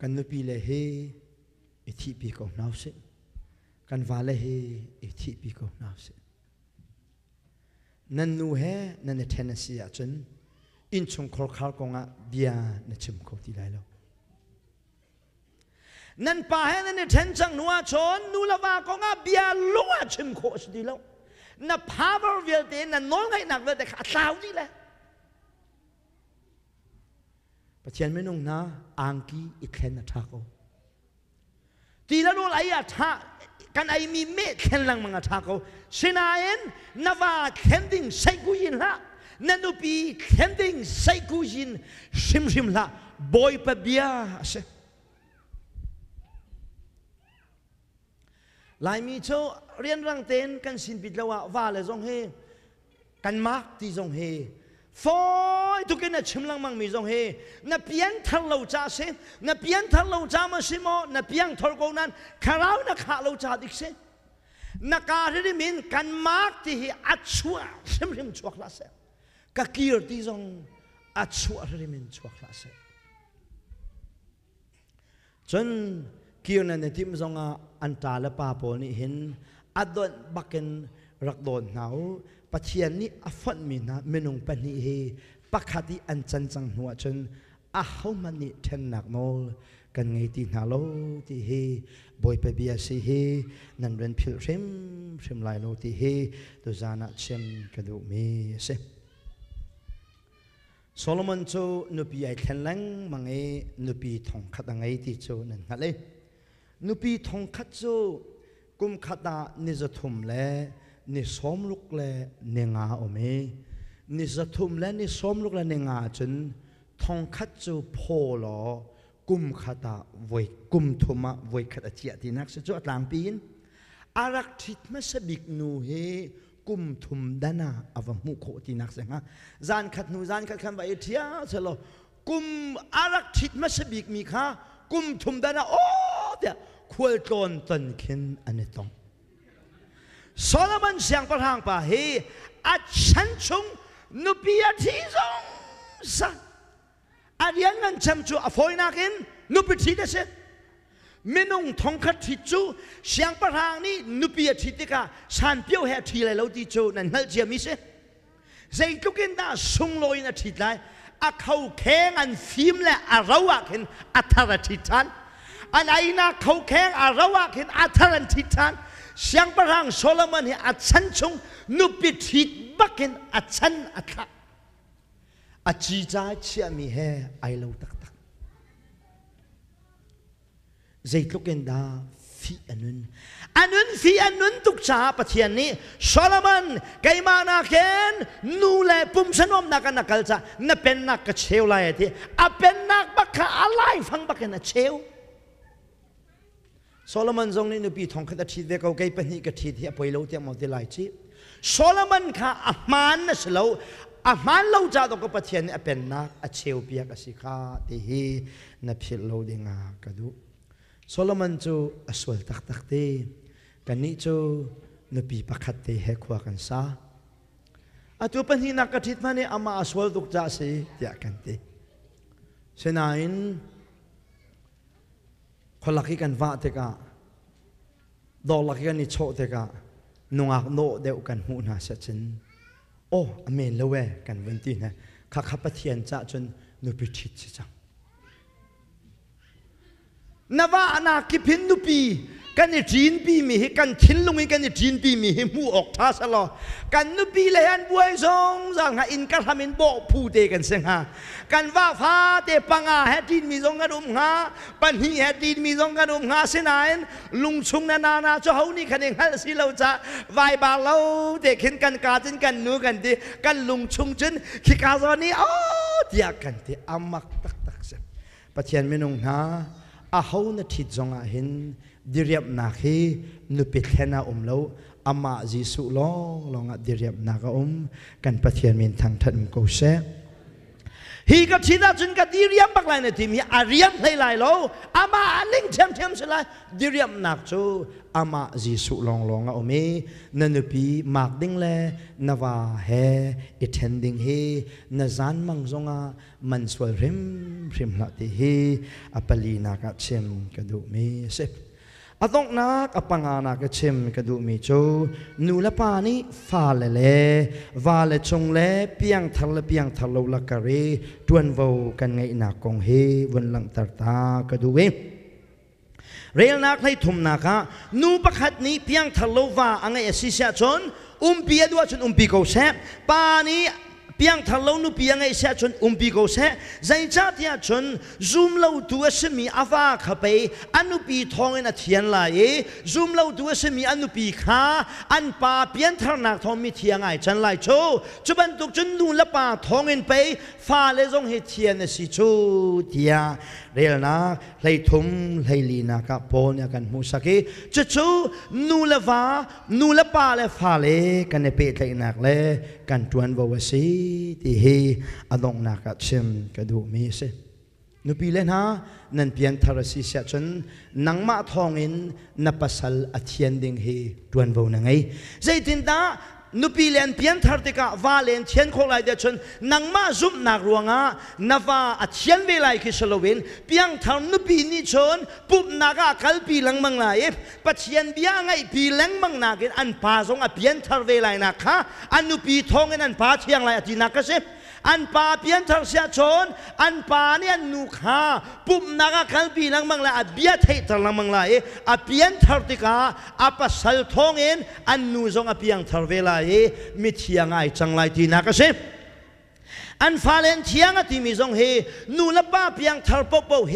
กันนุปีเลเฮอิทิปีกนาวเสกันวาเลเฮอิทิปีกนาวเสนันนูเฮนันเทนเซียจนอินชงคอลคาร์กงะเบียนชิมโคติไลโลนันป่าเฮนันเทนจังนัวชนนูละวากงะเบียลัวชิมโคสติโลนับพาบร์เวลเตนันน้องให้หนักเลยแต่ขาดสาวนี่แหละประเทศไม่นุ่งนะอังกีอีกแค่นัทากตีละโนไลอะท่ากันไอมีเมฆแค่ลังมังทากเสนาเอ็นนาวาแค่ดิ้งใส่กุยินละนันดูปีแค่ดิ้งใส่กุยินชิมละบอยปะเบียเสหลายมีโชเรียนรังเต้นกันสินปิดแล้วว่าเลยจงเฮกันมาร์กที่จงเฮฟอยทุกคนน่ะชิมลังมังมีจงเฮนับเพียงทันเราจ่าเสนับเพียงทันเราจ่ามาสิโมนับเพียงทอร์โกนั้นข้าวนักข้าเราจ่าดิเสนักการที่มินกันมาร์กที่อัดชัวชิมชัวคลาเสกักกีร์ที่จงอัดชัวที่มินชัวคลาเสจนกีร์นั้นที่มิจงอันตาและป้าปนี่เห็นอัดโดนบักเกนรักโดนหนาวปัจเจียนนี้อฟันมีนะเมนุงปนีเฮปักขัดอันจันจังหัวจนเขามันนี่เทนนักโมลกันไงที่นาโลที่เฮบอยไปเบียสิเฮนั่นเป็นพิลชิมลายโลที่เฮตัวจานะเชมกระดูมีเสโซโลมอนโจนุปีไอแข็งแรงมังเอนุปีทองขัดไงที่โจนั่นฮะเลยนุปีทองขัดโจกุมขัดนิจทุมเล่นิสมลุกเล่เนงาอเมนิจทุมเล่นิสมลุกเล่เนงาจนทองขัดจูโพลอกุมขัดไว้กุมทุมะไว้ขัดเจียที่นักสุดหลังปีนอารักทิตมาสบิกนูเฮกุมทุมดานาอวมุโคที่นักเสงะจานขัดนูจานขัดขันไปเทียเสลกุมอารักทิตมาสบิกมีค่ะกุมทุมดานาโอ้เดี๋ยวควรโจนตันขินอันนี้ต้องโซโลมอนเสียงประทางป่าเฮอัดฉันชงนุปีอาทิจงสักอาเรียนเงินจำจูอฟอยนักินนุปีที่เดชเมนุงทองคัดที่จูเสียงประทางนี้นุปีอาทิติกาฉันเปียวแห่ทีไรแล้วที่จูนั่นนั่นเจียมิเสใจทุกินดาสุงลอยนาทีไรอาเขาแข่งอันฟิล์มและอาเราอะเห็นอัธรทิทันอันไอ้นาเขาแข่งอาเราอะเห็นอัธรทิทันเสียงประทางโซโลมอนเฮอัดฉันชงนุปิทิดบักเห็นอัดฉันอัดละอาจีจ่าเชื่อมีเฮไอเราตักใจทุกินดาฟ ฟีอันนุนฟีอันนุนตุกจ่าปะเทียนนี้โซโลมอนไกมานาเคนนูเลปุ่มสนมนักนักกัลจ่านับเป็นนักกเชลไลที่อาเป็นนักบักขาอะไรฟังบักกันเชลโซโลมอนทรงนี้นุปีทองขัดทีเด็กเอาไกปนิกทีที่อภัยเราเตียมเอาที่ไลจีโซโลมอนข้าอามันนั่นสิเราอามันเราจะต้องกับปะเทียนนี้เป็นนักเชลเปียกสิข้าที่นับพิลเราดิ่งากระดูโซโลมอนจูอสวลตักตีกันนี้จูนุปีปักขัดตีให้ขวากันซาอาตัวเป็นที่นักกระทิดมาเนี่ยอามาอสวลตุกจ่าสิเดียกันตีเช่นนั้นคนลักกันว่าเตกะดอลักกันนิโชเตกะนงอักโนเดียวกันหูนาเสจินโอ้อเมนเลวกันวันที่นะข้าขับปะเทียนจะจนนุปีทิดจังนว่าอนาคิพินนุปีกันนี่จีนปีมีกันทิ้งลงมีกันนี่จีนปีมีมูออกท่าสลอกันนุปีเลยอันบวยซงสังหาอินกันทำอินโบผู้เตกันเสียงหากันว่าฟ้าเตปังอาเฮจีนมีซงกันหาปัญหีเฮจีนมีซงกันหาเสียนายลุงชุงนาเจ้าเขานี่คันเองฮัลสิเราจะวายบาเราเด็กเห็นกันกาจินกันนูกันดีกันลุงชุงจินขีกาซอนี้โอ้เดียกันที่อามักตักเสียปะเทียนไม่นงหาอาเขาเนทิดจงอาเห็นดิเรียบนักฮีนุปิดแค่นาแล้วอามาจิสุลองดิเรียบนักกันปะเทียนมินทางทันกูเสฮีก็ชิดาจนกับดิเรียบบักไลในทีมีอาเรียมให้ไลโลอามาลิงเทียมสลายดิเรียบนักจูอามาจิสุลองนันนุปีมากดิ้งเลนว่าเฮอิเทนดิ้งเฮนจานมังจงอามันสวยริมละที่เฮอปลีนักเชมกระดูมีเสพอาต้องนักอปังอานักเชมกระดูมีโจนูละปานี้ฟาเลวาเลจงเลเปียงทะเลละกะเรตวนโวกันไงนักกงเฮวันหลังตากระดูเวเรียนนักให้ทุ่มนักนูประคัดนี้เปียงทะเลว่าอังไงสิเสียจนเปียด้วยจนปีกูเสปานี้เปียงทะเลนูเปียงไงเสียจนปีกูเสใจจัดยาจนซูมเราตัวสมีอาวาขับไปอนุปีทองเทียนลายซูมเราตัวสมีอนุปีขาอันป่าเปียงทางนักทองมีเทียงไงจันลายโชจุบันตุกจนนูละป่าทองเงินไปฟ้าเลยจงเหตุเทียนสิโชเทียเรียนนักให้ทุ่มให้ลีนักปนกันมุสกิจะชูนูละป่าเลยฟ้าเลยกันในเปิดให้นักเลยกันจวนบวสีที่เฮอดงนักเชมกระดูมีเสนุปีเลนะนันเพียงทารสิเสียจนนังมาทองอินนับปัสลอเทียนดิงเฮจวนบวนังไงใจตินตานุปีเลนเพียงทารติกาวาเลนเทียนโคไลเดชนนังมาซุมนักรวงานาวาอเทียนเวลัยคิสโลเวนเพียงทารนุปีนิชนปุบนักกัลปีลังมังไลปัจเจียนเบียงไงปีลังมังนักอันพาสงอเพียงทารเวลัยนักอันนุปีทองอันพาเทียงไลอตินักเสอันป่าเพียนทางเสียชนอันป่าเนี่ยนุขาปุ่มนักขันปีนังมังละอเบียไทยทางมังละอเพียนทางติกาอปัสสลทองเอ็นอันนูจงอเพียงทางเวลามิเทียงไอจังไรที่นักเสอันฟาเลนเทียงที่มีจงเฮนูละป้าเพียงทาร์ปปเฮ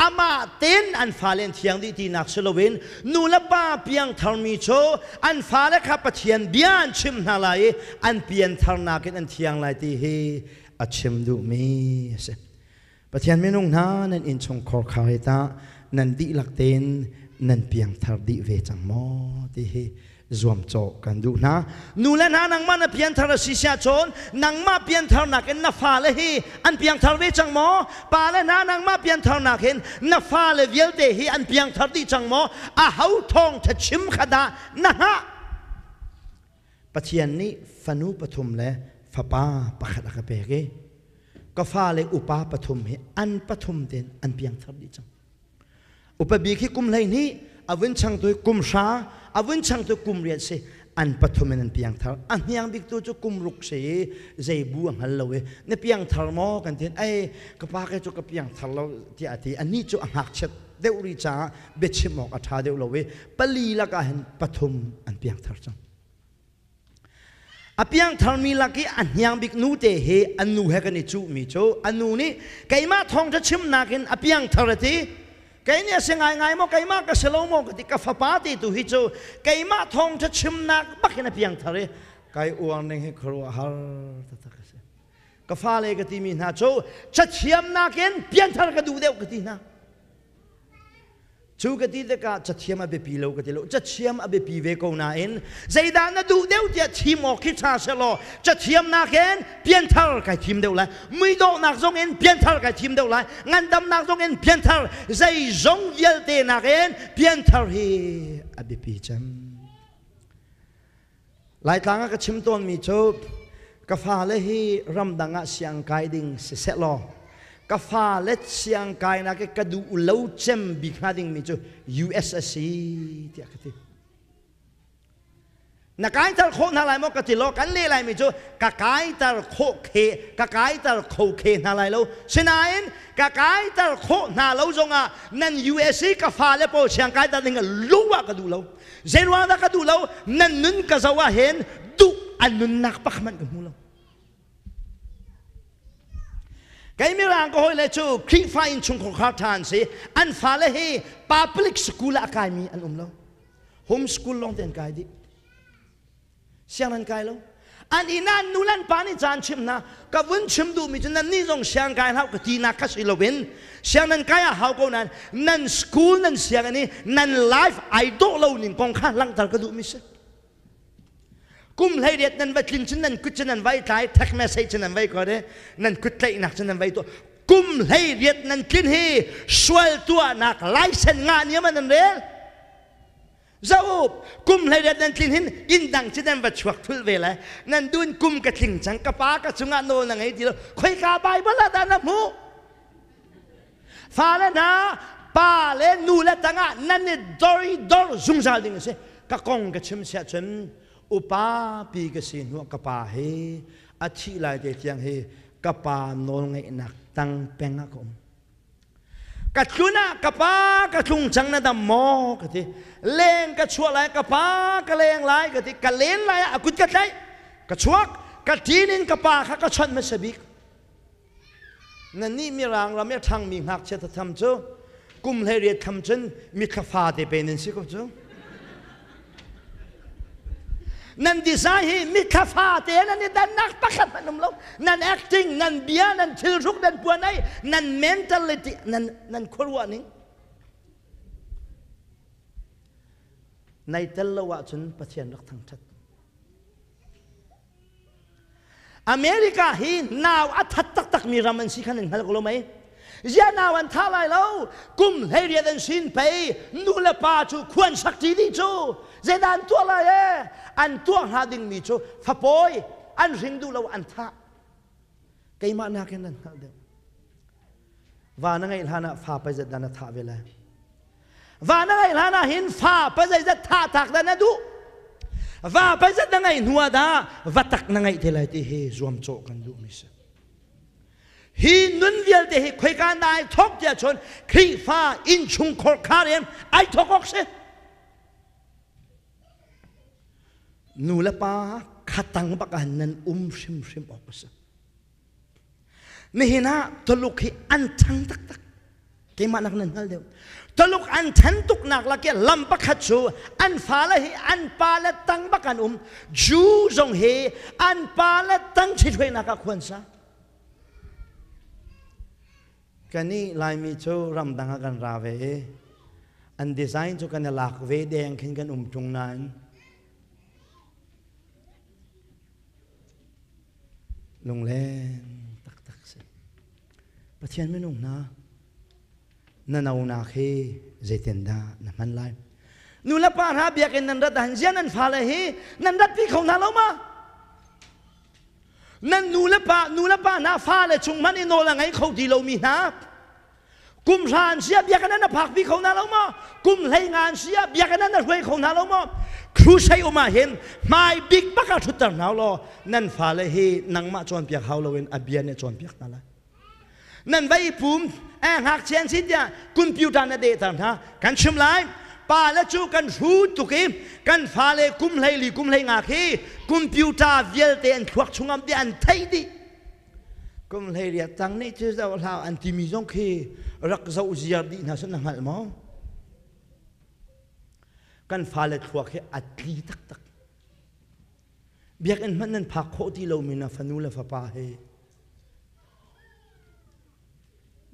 อามาเต้นอันฟาเลนเทียงที่นักสโลเวนนูละป้าเพียงทาร์มิโชอันฟาเลขับเทียนเบียนชิมนาไลอันเพียนทาร์นักอันเทียงไลที่เฮอชิมดูมีเสปะเทียนไม่นุ่งนานั่นอินชงคอร์คาริตานั่นดิลักเต้นนั่นเพียงทาร์ดิเวจังมอที่เฮรวมโจกันดูนะนูเลนะนังมันเพียงทารสิเสียชนนังมาเพียงทารนักเห็นนับฟ้าเลยฮีอันเพียงทารเวจังหมอป่าเลนะนังมาเพียงทารนักเห็นนับฟ้าเลยเวลเดฮีอันเพียงทารดีจังหมออาเฮาทองจะชิมขดานะฮะปะเทียนนี้ฟนูปฐุมและฟ้าป้าปะขัดกระเปกก็ฟ้าเลยอุปาปฐุมเฮอันปฐุมเด่นอันเพียงทารดีจังอุปบีขี้กุมเลยนี้อวินช่างตัวกุมชาอวินช่างตัวกุมเรียนเสอันปฐมนันเพียงทาร์อันยังบิ๊กตัวจะกุมรุกเสใจบัวฮัลโหลเนี่ยเพียงทาร์มอกันเถอะไอ้กระปากไอ้จุกเพียงทาร์เราที่อาทิอันนี้จุหักเช็ดเดวริจ้าเบชิมอกอัฐาเดวโลเวปลีละก็เห็นปฐมอันเพียงทาร์จังอเพียงทาร์มีละกี้อันยังบิ๊กนูเตเฮอันนูเฮกันนี่จูมีโจอันนูนี่ไก่มาทองจะชิมนักเห็นอเพียงทาร์ที่ไ cái này sẽ ngày mà cái mà cái selo mo cái cái pha party tu hi chu cái mà thong cho chim nak bắc cái piang thare cái uang neng he khro har ta cái pha le cái ti mi na chu chặt chiam na ken piang thar cái du deu cái ti na chú cái tí cái chặt chiam abe pi lâu cái tí lâu chặt chiam abe pi về câu na in dây đàn nó đủ đeo chặt chiam ở khi cha sẽ lo chặt chiam na kén biến thar cái chim đeo lại mười độ nạc giống in biến thar cái chim đeo lại ngàn đâm nạc giống in biến thar dây giống yel tê nạc in biến thar hi abe pi chăm lại tăng cái chim tuôn mi chú cái pha lê hi ram đằng á siang cái đinh sẽ lo cái pha lết xiang cái na cái cadu lâu chem bị khai đình mình cho USSC thì cái na cái tar khô na lại một cái lo cái lê lại mình cho cái tar khô khe cái tar khô khe na lại lâu xin anh cái tar khô na lâu giống à nên USSC cái pha lết bộ xiang cái tar đình lâu à cadu lâu dễ loa đã cadu lâu nên nun cái sao à hen du anh nun nạc bắc man cái mù lâu cái mi rang có hồi là chú Khrihfa Innchungkhar than si anh phá lệ hi public school academy anh lâu homeschool long tiền cái đi xiang anh cái lâu anh inan nulan pani chan chim na cái vun chim du mi chân ni dong xiang cái hao cái tina cái gì lovin xiang anh cái hao câu nan nan school nan xiang anh nan life idol lâu nín con khá lăng tar cái du mi se kum lấy điện nên vay chân nên cút chân nên vay trái text message chân nên vay có đấy nên cút lấy nạc chân nên vay to kum lấy điện nên kinh hi xuôi tua nạc lái sen ngã nhớ mà nên đấy dẫu kum lấy điện nên kinh hin in đằng chân nên vật chuộc phul về lại nên đun kum cái thình chẳng cái phá cái chung ăn nô là ngay thì lo khơi cả bài bớt là ta nằm mu phá lên na pa lên nu lên tăng á nên đôi dung ra đi nghe các con cái chim sẽ chim upa pi cái xin hoa kapa he achi lại để tiếng he kapa nol ngay nạc tăng penga kom kachuna kapa kachung chang na dam mo cái gì lên cái chua lại kapa cái lên lại cái gì cái lên lại akut cái đấy cái chuak cái tinin kapa khác cái chân mới sẽ biết nên ni mi rang làm mấy thằng mình học sẽ tham chú kum hay riết tham chân mi kapa để bên nên sẽ có chú nan design hi mi khafa te nan ni dan nak pakhat manum lo nan acting nan bia nan thil ruk dan puan ai nan mentality nan khorwa ning nai tel lo wa chun pathian rak thang that America hi naw athat tak mi raman si khan hal ko lo mai ya naw an tha lai lo kum hei ria dan sin pe nu la pa chu khwan sak ti di chu dễ đàn tua lại anh tua hà đình mi cho phá bôi anh rình du lâu anh tha cái mà na cái này được và nó ngay là na phá bây giờ đàn tha về lại và nó ngay là na hin phá bây giờ tha thạc đàn du và bây giờ nó ngay nuôi đã và tắc nó ngay thế lại thì he zoom cho cần du mi se hi nun việt thì he khơi can đại thóc giờ chôn Khrihfa Innchungkhar kharem ai thóc ốc se nu la pa khatang bakan nan shim shim opasa nihina toluk hi an thang tak tak ke manak nan hal deu toluk an than tuk nak la ke lam pakhat chu an phala hi an pa la tang bakan ju zong he an pa la tang chi thwe na ka khon sa kani lai mi chu ram dang kan ra ve an design chu kan lak ve deng khin kan chung nan lung lên tak tak se pathian me nung na nau na khe zetenda na man lai nu la pa ha bia ken nan rat han jian an pha le hi nan rat pi khong na lo ma nan nu la pa na pha le chung man ino la ngai khau di lo mi na kum ran sia bia kan na phak pi khong na lo ma kum lei ngan sia bia kan na hui khong na lo ma khu sai uma hen mai big baka thutar naw lo nan pha le hi nangma chon piak hauloin abian ne chon piak nala nan vai pum hak chen sit ya computer na de tam tha kan chim lai pa la chu kan hu tu ki kan pha le kum lei nga khi computer vial te an thuak chungam bi an thai di kum lei ria tang ni chu zau lao an ti mi jong khi รักเจ้าจียดีน่าสนหัลมอกันฟ้าเล็ดขวกให้อัดลีตักเบียกอันมันนั่นพักโคที่เรามีนาฟนูเลฟปาเฮ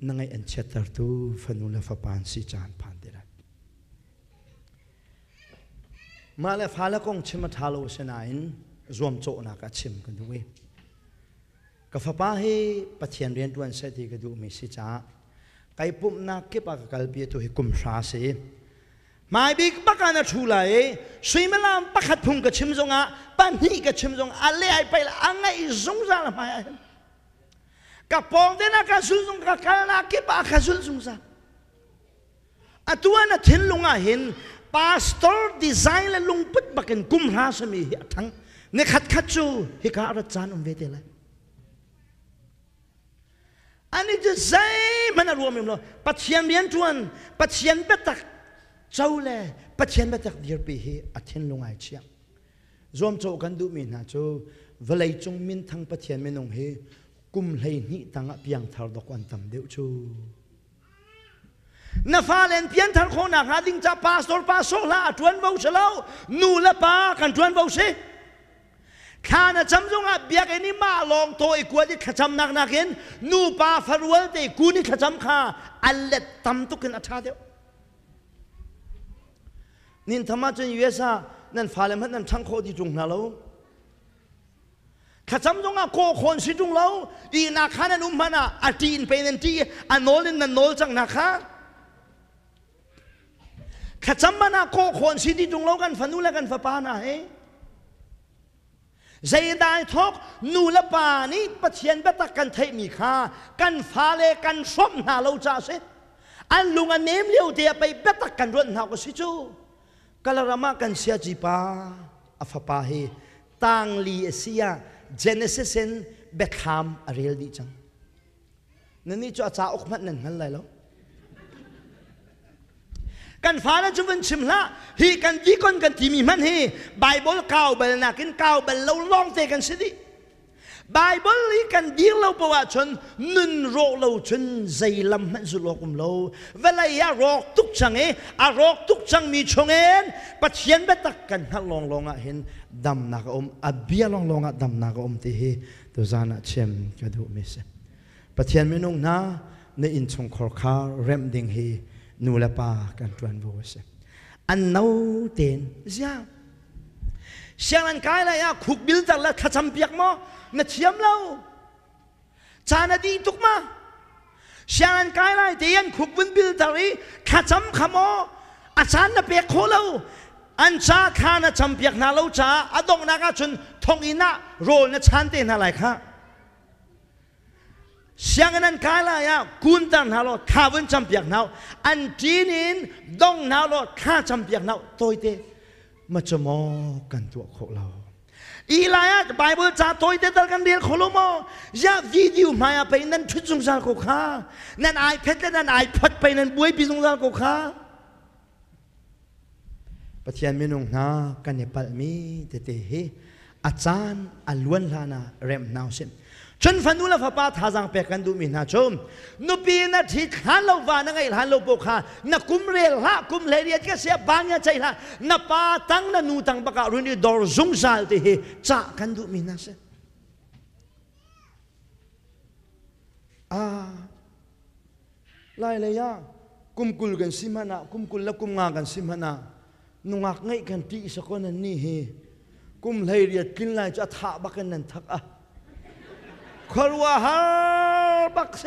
นั่งไออันเช็ดตร์ตูฟนูเลฟปานสิจานผ่านเดรัดมาเลฟ้าเล็กงชิมทาโลเสนาอินรวมโจนักชิมกันด้วยกับฟปาเฮปะเทียนเรียนตัวนเสดีกันดูมีสิจ้าไก่ปุ่มนักเก็บปากกัลเบียตัวให้กุมชาเสไม่บิกปักการชูเลยสุยเมลามปักขัดพุงกับชิมจงอ่ะปันนี่กับชิมจงอะไรไปละอังไงจงจาละไม่กับปองเดนักสุลจงกับการนักเก็บปากสุลจงจาอัตัวนั้นทิ้งลงอ่ะเห็นพาสตอร์ดีไซน์และลงปุ๊บบักกันกุมราสมีทั้งเนขัดจูฮิการัจานเวทีเลยอันนี้จะใช่มันรวมอยู่แล้วปัจจัยเรียนจวนปัจจัยเบตักเจ้าเลยปัจจัยเบตักเดียร์ปีเฮอธินลงไอเชียงรวมโจกันดูมีนะโจเวลัยจงมินทั้งปัจจัยเมนงเฮกุมเลยนี่ตั้งเพียงทารดกวันตำเดียวโจนาฟาเลนเพียงทารโคนักหาดิ้งจับปาสโตร์ปาโซลาจวนเบาเชลานูละปากันจวนเบาเชข้าน่ะจำจงอ่ะเบียกไอ้นี่มาลองโตไอ้กวดที่ขจำนักนักเห็นนูปาฟารวลแต่กูนี่ขจำข้าอัลเลตตำตุกันอัชาเดียวนินธรรมะจนอยู่เอซ่านั่นฟ้าเลมันนั่นทั้งโคที่จงนาเราขจำจงอ่ะโคคนสิจงเราอีนักข้านั่นมันอ่ะอดีนเป็นนั่นที่อันโนลินนั่นโนลจังนักข้าขจำมันอ่ะโคคนสิที่จงเรากันฟันนูและกันฟ้าปานะเฮ้ใจได้ทอกนูละปานี้ปะเทียนเบตักกันเทมีค่ากันฟ้าเลกันส้มหาเราจ่าเสอันลุงอันเนมเลี้ยวเดียไปเบตักกันรวนหาก็สิจูกะละรามากันเสียจีปาอฟปาเฮตังลีเซียเจเนซิสเซนเบคฮามอเรียลดีจังนั่นนี่จะจ่าออกมันนั่นนั่นไรแล้วกันฟ้าแล้วจะเป็นชิมละฮีกันยี่คนกันที่มีมันฮีไบเบิลเก่าเบลนักกินเก่าเบลเราลองเตะกันสิดิไบเบิลฮีกันยี่เราประวัติชนนุนโรเราชนใจลำมันสุดโลกุมเราเวลาอย่ารอกทุกจังรอกทุกจังมีชงปัจเจียนเบตักกันฮัลลองเห็นดำนักอมเบียลองดำนักอมที่ฮีตัวจานะเชมกระดูกมิเสปัจเจียนไม่นุ่งนะในอินชงคอร์คาเรมดิงฮีนูละปากันจวนโวเสอันนู้เต็นเสียเสียงนั้นกายเลยขุกบิลจากละขจำเปียกมั้งนัดเชียมเราจานาดีทุกมาเสียงนั้นกายเลยเตียนขุกบิลจากนี้ขจำขโมอาจารย์น่ะเปียกโคเราอันจ้าข้าน่ะจำเปียกนาเราจ้าอดงนักจนทองอินะโรลน่ะชันเต็นอะไรค่ะเสียงนั้นกายเลยกุนตันฮาโลข้าวันจำเปียกนาวอันจีนินดงนาวโลข้าจำเปียกนาวตัวเตมาจะมอกันตัวของเราอีไลน์ไบเบิลจ่าตัวเตตกันเรียนของเราโมยาวิดีโอมาไปนั่นชุดสงสารของข้านั่นไอแพดนั่นไอพัดไปนั่นบุ้ยปีสงสารของข้าปะเทียนเมนุงนากันเนี่ยปัลมีเตเตเฮอาจารย์อลวนลานาเรมนาวเซมจนฟันดูละฟ้าป้าท่าจังเปกันดูมินาชมนุปีนาทีขันเราวานังไงหันเราปกขานักกุมเรียละกุมเลเรียก็เสียบางอย่างใจละนับป้าตั้งนันูตั้งปากการุณีดอร์ซุงซาลที่เฮจ้ากันดูมินาเสไล่เลยกุมกุลกันสิมานะกุมกุลและกุมงากันสิมานะนุ่งอักไงกันที่สักคนนั้นนี่เฮกุมเลเรียกินไล่จะท่าบักกันนั่นทักขลัวฮาบักเซ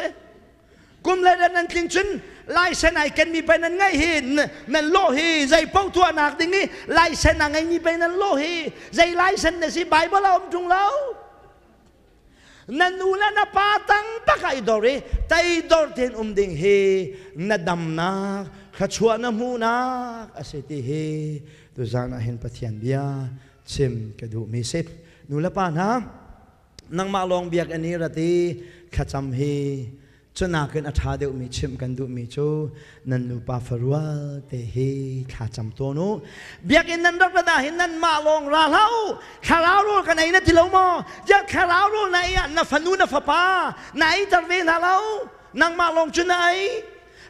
กุมเลยนั่นจริงจริงไล่เส้นไหนกันมีไปนั่นไงเห็นนั่นโลหีใจเป้าตัวหนักดิ่งนี้ไล่เส้นไหนมีไปนั่นโลหีใจไล่เส้นเนี่ยสิใบบ่เราจุงเรานั่นนูแล้วนับปาตังปักไอดอรีแต่ไอดอร์เทนดิ่งเฮนัดดำนักขชวนน้ำหูนักอาศัยที่เฮตัวจางเห็นปะเทียนเบียเชิมกระดูมีเซฟนูแล้วปานะนังมาลองเบียกอันนี้ระตีขจำเฮจนนักอัฐาเดียวมีชิมกันดูมีโจนันนูปาฟรัวเตเฮขจำตัวนู้เบียกอินนันรักระดาหินนันมาลองราเล่าขาลาวรู้กันไหนนัดที่เราโมจะขาลาวรู้ไหนนัฟนูนัฟปาไหนจะเวนาเรานังมาลองจุไหน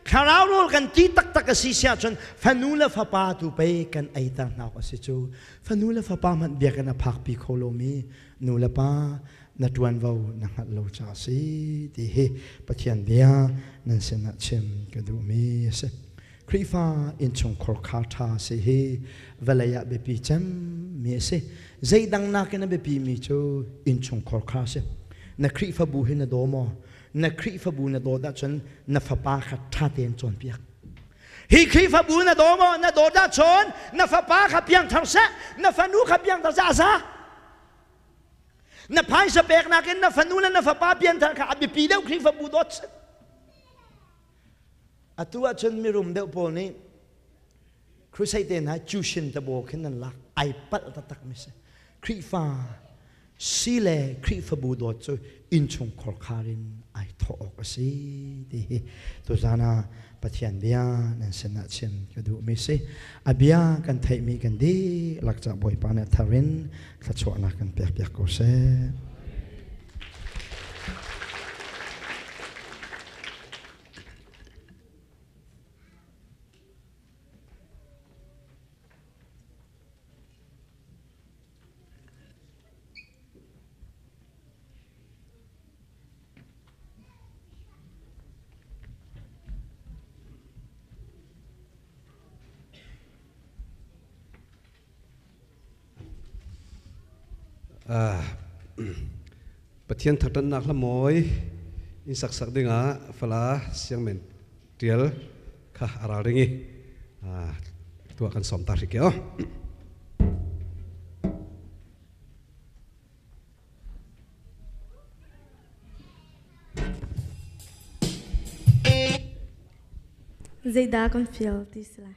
khá rau rồi cần tí tắc tắc cái xí xia chun phần nụ là phá ba tu bay cần ai ta nào có xí chú phần nụ là phá ba mình việc cái phạc bị khô lô mi nụ là ba nát tuan vào nang hạt lâu cha xí thì he bắt hiện bia nên sẽ nát chem cái đồ mi sẽ Khrihfa Innchungkhar khát tha sẽ he về lại bị pi chem mi sẽ dây đăng na cái nó bị pi mi chú Innchungkhar khát sẽ na Khrihfa bu he na đồ mò na Khrihfa bu na đồ đã chun na phá ba khát tha tiền chọn bia hi Khrihfa bu na đồ mò na đồ đã chọn na phá ba khát biang thằng sa na phá nu khát biang thằng sa sa na phai sa bek na ken na fanula na fapa pian tha kha abi pi deu Khrihfa bu dot atua chun mi rum deu pol ni crusade na chushin ta bo ken nan lak ai pat ta tak mi se Khrihfa sile Khrihfa bu dot so Innchungkhar kharin ai tho ok si ti to zana pathian bia nan sena chen ka du mi se abia kan thai mi kan di lakcha boy pa na tharin khacho na kan pek pek ko se Pathian thatan nak la moi in sak sak dinga fala siang men tiel kha aral ringi tu akan som tarik ya Zayda kan feel tisla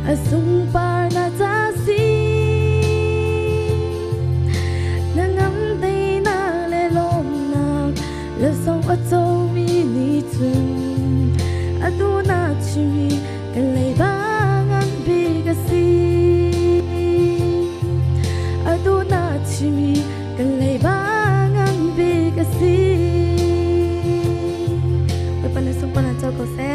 asung par na ta si nangam dei na le lom na le song a to mi ni chung aduna chi kan lei bang an bi ga si aduna chi kan lei bang an bi ga si oi pan sung pan cho ko se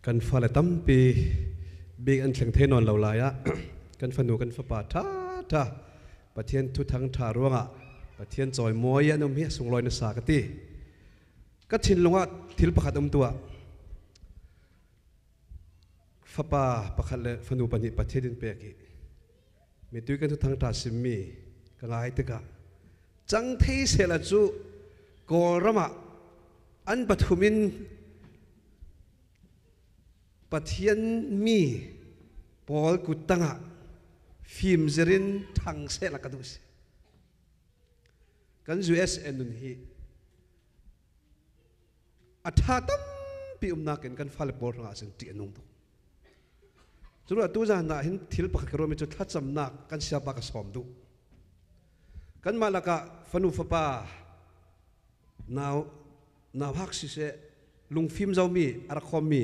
กันฟ้าเลยตั้มปีบีอันเสียงเทนอนเหล่าลายะกันฟันูกันฟ้าป่าท่าประเทศทุทั้งทาร่วงอ่ะประเทศจอยมวยนุ่มเฮียส่งลอยในสากตีก็ชินลงอ่ะทิลประคัดตัวฟ้าป่าประคัดเลยฟันูปนิประเทศดินเปียกีมีตัวกันทุทั้งทาซิมีก็ง่ายตึกะจังที่เสละจูกอรมาอันปฐุมินปะเทียนมีปอลกุตังะฟิล์มเจรินทางเสละกันดูสิกัน USN นุนฮีอัฐาตั้มปีนักกันฟ้าเลปอร์งาสินตีนุ่งตุจุดว่าตัวจานน่ะเห็นทิลปักกระโดดจุดทัดจำนักกันเสียปากสอมดูกันมาละกะฟันูฟ้าป่านาวฮักสิเสลุงฟิล์มเจ้ามีอารักคอมมี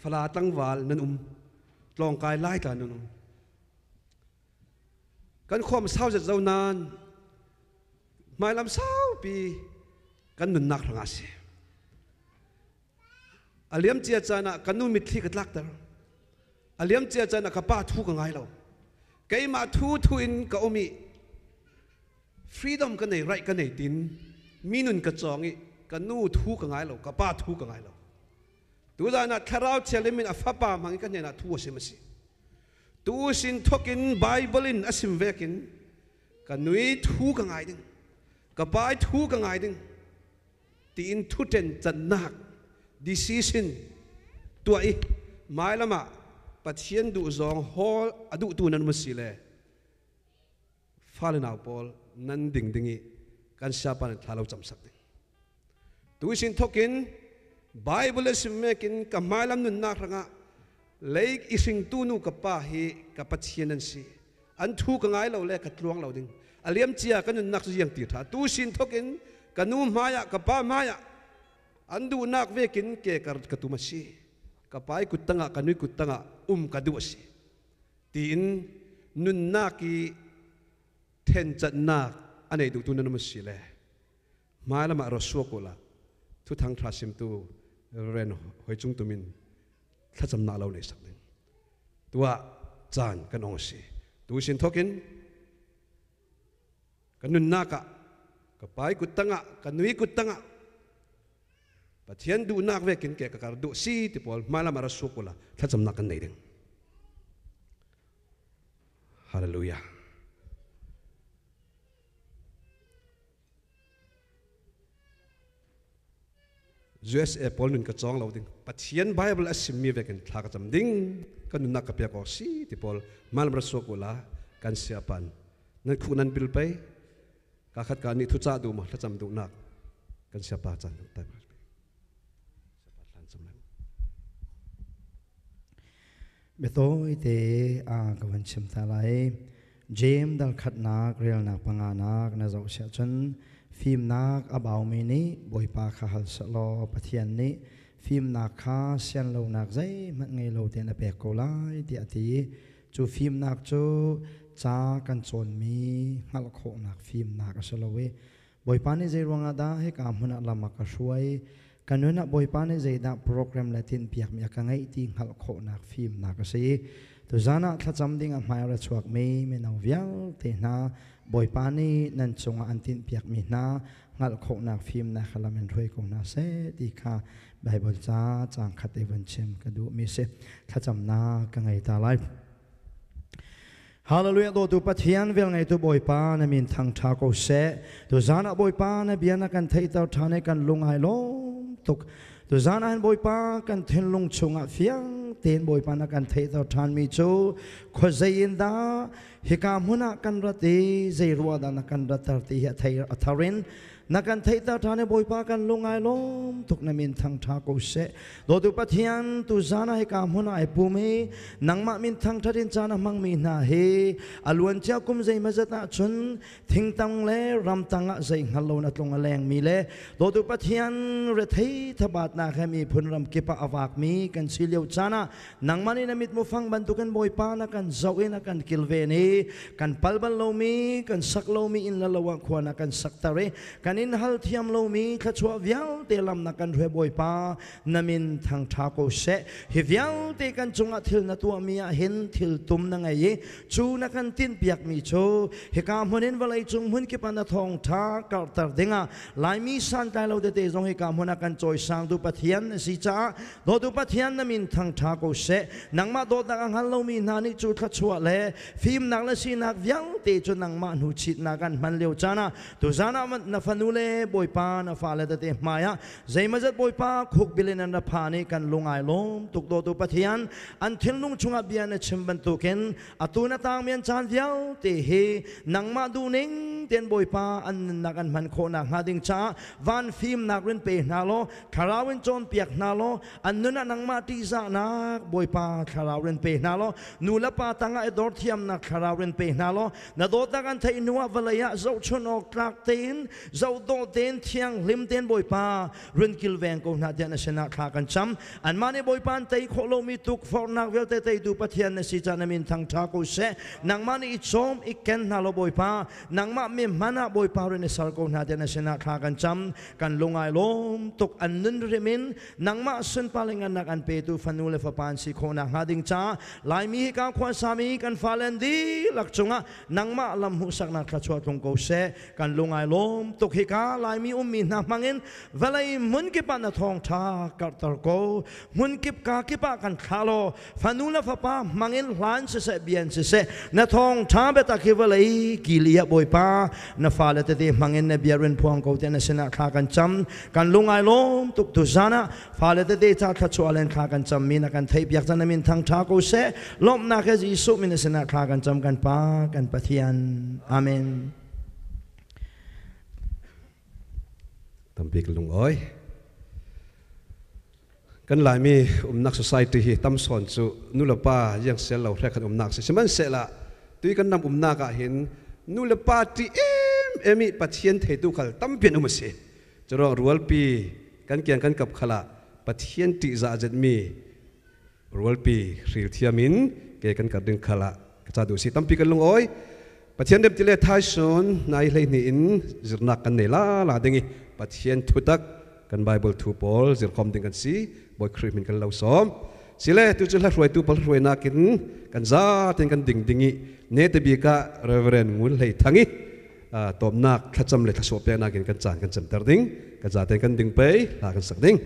ฟลาตั้งวาลนั่นลองกายไล่กันนั่นกันความเศร้าจะเจ้านานไม่ลำเศร้าปีกันนุนนักทางอาเซียอเลียมเจียจานะกันนุ่มมิตรที่กัดลักเตอร์อเลียมเจียจานะกับป้าทูกันไงเราไกมาทูอินกับอมีฟรีดอมกันไหนไรกันไหนตินมีนุนกระจองอีกันนู่ทูกันไงเรากับป้าทูกันไงเราตัวจานะทาราวเชลิมินอัฟปามังกันเนี่ยนะทัวเสมสิตัวสินทกินไบเบิลินอสิมเวกินกันนุยทูกังไงดึงกับไปทูกังไงดึงตีนทุเทนจันนักดิซิสินตัวอีไม่ละมาปัจเจียนดูจองฮอลอดุตัวนั้นมาสิเลยฟาเลนเอาพอลนั่นดิ่งกันชาปันทาราจำสักดึงตัวสินทกินไบเบิลสิมเมกินกับไม้ลำนุนนักรังะเล็กอิสิงตูนูกับป้าเฮกับปัจเจียนันสีอันทูกังไงเราเล่กับลวงเราดึงอเลียมเจียกันนุนนักยังตีถาตูสินทกินกันนูมายะกับป้ามายะอันดูนักเวกินเกกับตุมาสีกับป้ายกุตังะกันนุยกุตังะกับดูสีตีนนุนนักีเทนจัดนักอันไหนดูตุนันมาสีเลยไม้ละมารสวกุละทุกทางทราสิมตูเรนหอยจุงตุมินถ้าจำนาเราในสักหนึ่งตัวจานกันองสีตัวสินทกินกันนุนนักะกับไปกุตังะกันนุยกุตังะปะเทียนดูนักเวกินเกะกับการดูสีที่พอลมาละมารัสุกุละถ้าจำนักกันในดึงฮาเลลูยาUSA พอลนุนกระจองเราดิ้งปัจเจียนไบเบิลอสิมีเวกันทากจำดิ้งกันนุนนักกับเปียกอสีที่พอลมาลมรสกุลากันเสียปันนั่นคู่นั้นบิลไปกาขัดการนี้ทุจ้าดูมาถ้าจำดูนักกันเสียปาจันแต่เสียปาจันสำนักเบโต้ไอเตกวันชิมทลายเจมดัลขัดนักเรียลนักปังอานักน่าจะเสียจนฟิล์มนักอบาวมีนี้บอยปาข้าหัลสโลปะเทียนนี้ฟิล์มนักข้าเสียนโลนักใจมันไงโลเตียนเปกโกไลเดียตีจูฟิล์มนักจูจ้ากันจนมีฮัลโคนักฟิล์มนักสโลเวบอยปานี่ใจรวงอาดาให้กามหุนักลำมักช่วยกันนู้นบอยปานี่ใจดักโปรแกรมเลตินเปียกมีอาการไงติงฮัลโคนักฟิล์มนักสิตัวจานะถ้าจำดิ่งหมายเราชวกไม่นาวเวียลเตน่าบอยปานี่นั่นจงอันตินเปียกมีน่างัดโคนักฟิล์มนักขลังมันรวยกงน่าเสดีค่ะไบเบิลจ้าจางขัดเอวันเชมกระดูมีเสถ้าจำน่ากังไงตาไลฮาเลลูยาโดตุปัทยันเวลไงตัวบอยปานะมินทางทาโกเสตัวจานะบอยปานะเบียนักันไทยเต่าทานกันลงไฮลงตุกตัวจานะบอยปากันเทนลงชงอ่ะเฟียง tên bồi pan akan thấy tao than mi chú khó dây in đó hi cam huna akan rati dây rùa dan akan ratati hi thấy atharin nakan thấy tao than bồi pa kan lungai lom tuk namin thang tha ko se do tu pathian tu zana hi cam huna ai pumi nangma min thang thatin chana mang mi na he aluan cha kum zai mazata chun thing tang le ram tanga zai ngalona tlong aleng mi le do tu pathian re thei thabat na khami phunram kipa awak mi kan siliu chana nangmani namit mo phang ban tu kan boi pa na kan zawin kan kilve ni kan palban lo mi kan sak lo mi in la lawa khwana kan saktare kanin hal thiam lo mi khachwa vial te lam na kan re boi pa namin thang tha ko se hi vial te kan chunga thil na tu mi a hin thil tum na ngai chu na kan tin piak mi cho he kam honin walai chung hun ki pan na thong tha kar tar denga lai mi san tai lo de te zong he kam hona kan choi sang tu pathian si cha do tu pathian namin thang tha ko se nangma do ta ang hal lo mi na ni chu khachwa le phim nak la si nak vial te chu nangma nu chit na kan man leo chana tu zana na fanule boi pa na fa le te maya zai mazat boi pa khuk bilen na pha ni kan lungai lom tuk do tu pathian an thil lung chunga bian na chimban tu ken atuna tang mian chan vial te he nangma du ning ten boi pa an na kan man kho na ngading cha van phim nak rin pe na lo kharawin chon piak na lo an nuna nangma ti za na boi pa kharawin pe na lo nula pa tanga edor thiam na kharawin pe na lo na do ta kan thai nuwa valaya zo chun ok tlak ten zo do ten thiang lim ten boi pa rin kil veng ko na dia na sena kha kan cham an mani boi pan tei kholo mi tuk for nak vel te tei du pathian na si cha na min thang tha ko se nang mani I chom I ken na lo boi pa nang ma mi mana boi pa rin sar ko na dia na sena kha kan cham kan lungai lom tuk an nun remin nang ma sun palingan nak an pe tu fanule fa pan si ko na hading cha lai mi ka khwa sami kan falen di lak chunga nang ma lam hu sak na kha chwa thong ko se kan lungai lom tuk hi ka lai mi mi na mangin valai mun ki pa na thong tha kar tar ko mun kip ka ki pa kan khalo fanula fa pa mangin hlan se bian se na thong tha be ta ki valai kilia boi pa na fale te mangin na biarin phuang ko te na sena kha kan cham kan lungai lom tuk tu zana fale te cha kha chwalen kha kan cham mi na kan thei biak chan min thang tha ko se lom na kha ji su min sena kha kan cham kan pa kan pathian amen tampik lung oi kan lai mi nak society hi tam son chu nulapa yang sel lo thre khan nak se seman sela tui kan nam nak a hin nulapa ti emi pathian thei tu khal tam pian se choro rual pi kan kian kan kap khala pathian ti za jet mi rual pi ril thiamin ke kan ka ding khala cha du si tam pi kan lung oi pathian dep tile thai son nai hlei ni in zirnak kan nei la dingi pathian thutak kan bible thu pol zir khom ding kan si boy khrim min kan lo som sile tu chu la roi tu pol roi na kin kan za ten kan ding dingi ne te bi ka reverend ngul hlei thangi tom nak thacham le thaso pe na kin kan chan kan cham tar ding kan za ten kan ding pe la kan sak ding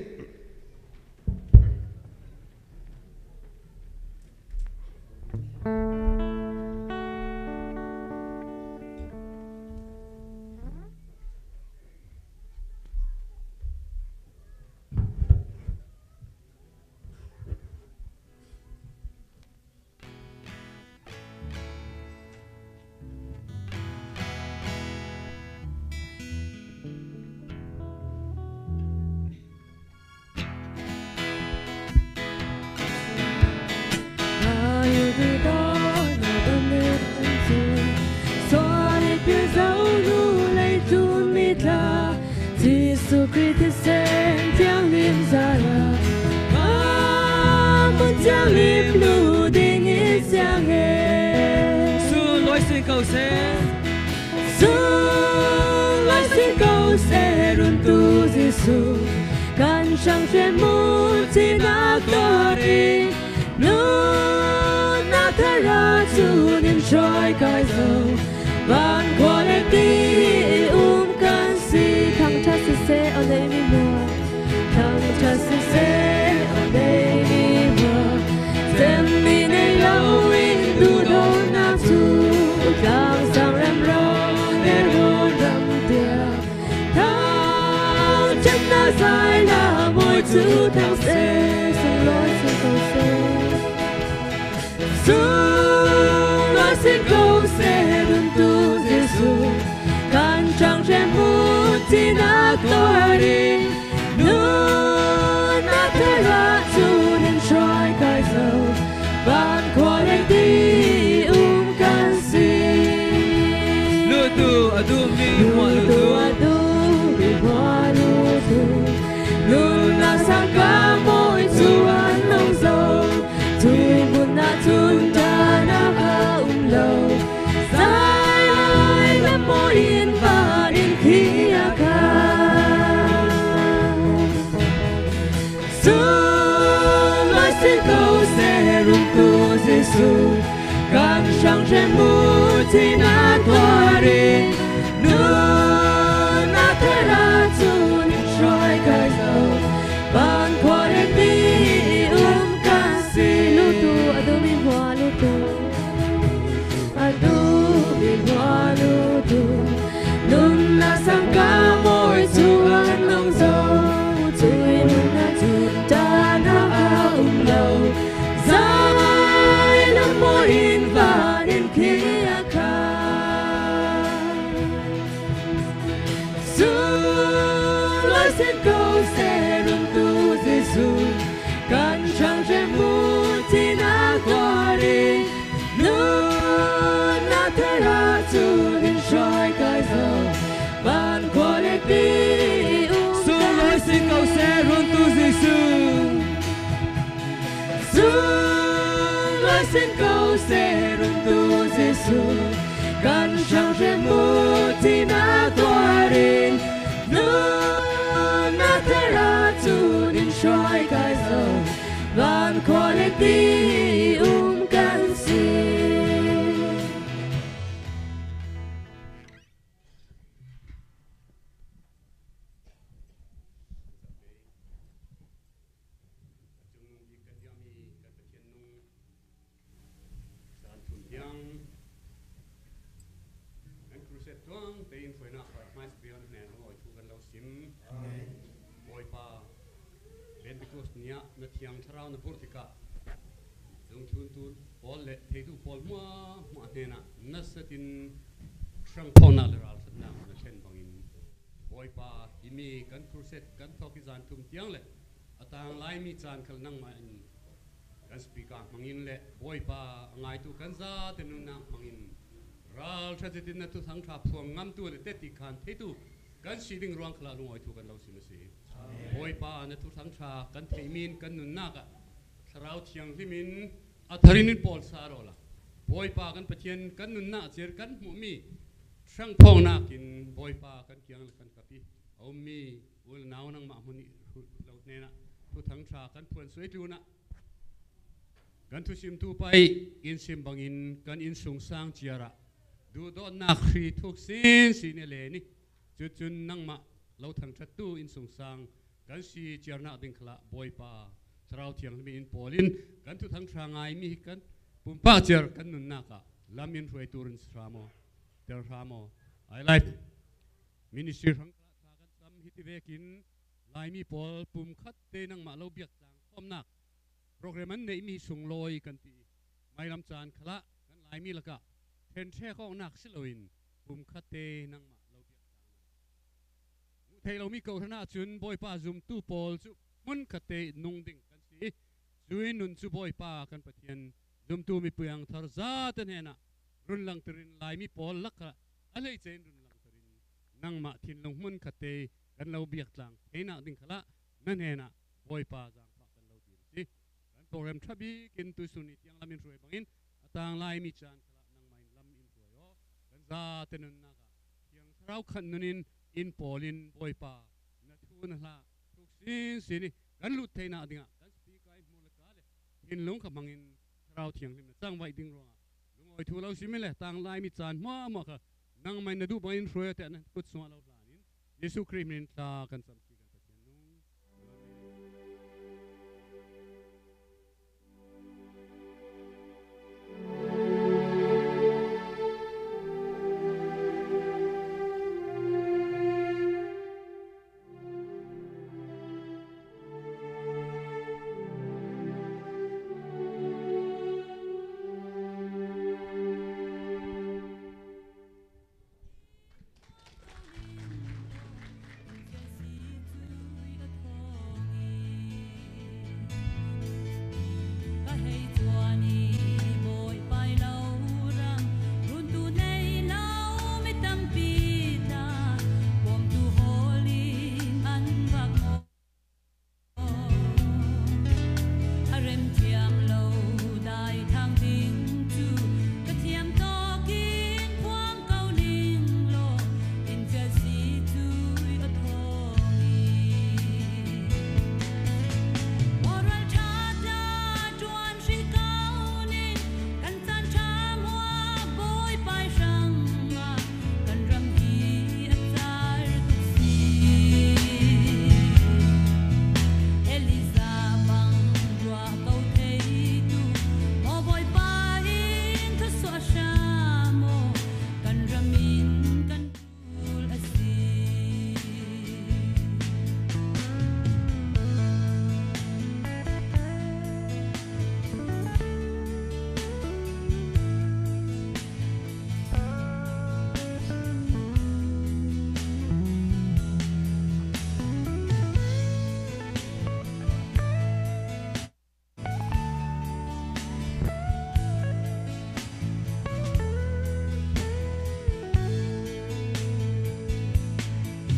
Kan sang chuyên môn chỉ nát đori luôn nát thề ra chu niềm trôi cài dầu van qua lệ đi kan si thằng cha se ở đây mi mùa thằng cha se ở đây mi mùa xem mi này lâu in du đôn na chu càng sang rem ro để hôn đậm tiệt thằng chân na dài là môi chữ thằng se xin lỗi xin cầu se tua đi luôn na thế ra chu nên trói cái dầu bạn qua đây đi can si lu tu adu mi hoa lu tu luôn là sang cả mỗi chu ăn nông dầu tui buồn na chun ta na lâu dài lắm mỗi yên và đến khi xin cầu sẽ rung tu Giêsu càng chẳng trẻ mù thì na qua đi luôn na thế ra chu nên trói cái dầu bạn qua đến đi can si lu tu adu mi hoa lu tu luôn là sang cả mỗi chu ăn nông dầu tui luôn là ta na lâu dài lắm mỗi in và đến khi lối xin câu sẽ rung tu Giêsu càng chẳng trẻ mù thì na qua đi luôn na thế ra chu nên trói cái dầu bạn qua để đi lối xin cầu sẽ rung tu Giêsu lối xin câu sẽ rung tu Giêsu càng chẳng trẻ mù thì na qua đi luôn na thế ra chu nên trói cái dầu bạn qua để đi can si na thiang tharau na portika dung thun tu pol le theitu pol ma hena nasatin sang phona le ral satna na chen bangin boipa imi kan kruset kan thoki zan tum tiang le atang lai mi chan khal nang ma in kan speaker mangin le boipa ngai tu kan za tenun na mangin ral thajitin na tu thang tha phuang ngam tu le te ti khan theitu kan siding ruang khla lungoi thu kan lo simasi boipa na tu thang tha kan theimin kan nun na ka tharau thiang himin atharin pol sarola boipa kan pathian kan nun na cher kan mu mi sang phong na kin boipa kan kiang le kan kapi mi ul naw nang ma huni lo ne na tu thang tha kan phuan soi tu na kan thu sim tu pai in sim bangin kan in sung sang chiara du do na khri thuk sin sin le ni chun nang ma lo thang that tu in sung sang kan si chiarna ding khla boipa thrau thiang mi in polin kan thu thang tha ngai mi kan pumpa cher kan nun na ka lamin roi turin stramo ter ramo I like ministry hang tha kan sam hitivekin lai mi pol pum khat te nang ma lo biak tang khom nak program an nei mi sung loi kan ti mai lam chan khla kan lai mi laka then the khong nak siloin pum khat te nang ma lo biak tang thei lo mi ko thana chun boipa zum tu pol chu mun khat te nung ding kan si zuin nun chu boipa kan pathian zum tu mi puyang thar za tan hena run lang terin lai mi pol lakha alei chen run lang terin nang ma thin long mun khat te kan lo biak tlang heina ding khala nan hena boipa jang pa kan lo dir si kan program thabi kin tu suni tiang lamin roi bangin atang lai mi chan khala nang main lam in roi o kan za tenun na ka tiang tharau khan nunin in polin boipa na thu na la thuk sin sini kan lut theina dinga kan speak ai mu la ka le in long ka mangin tharau thiang lim na chang vai ding ro lungoi thu lo simile tang lai mi chan ma ka nang mai na du bain roi te na kut so lo lanin Yesu Christ min ta kan sam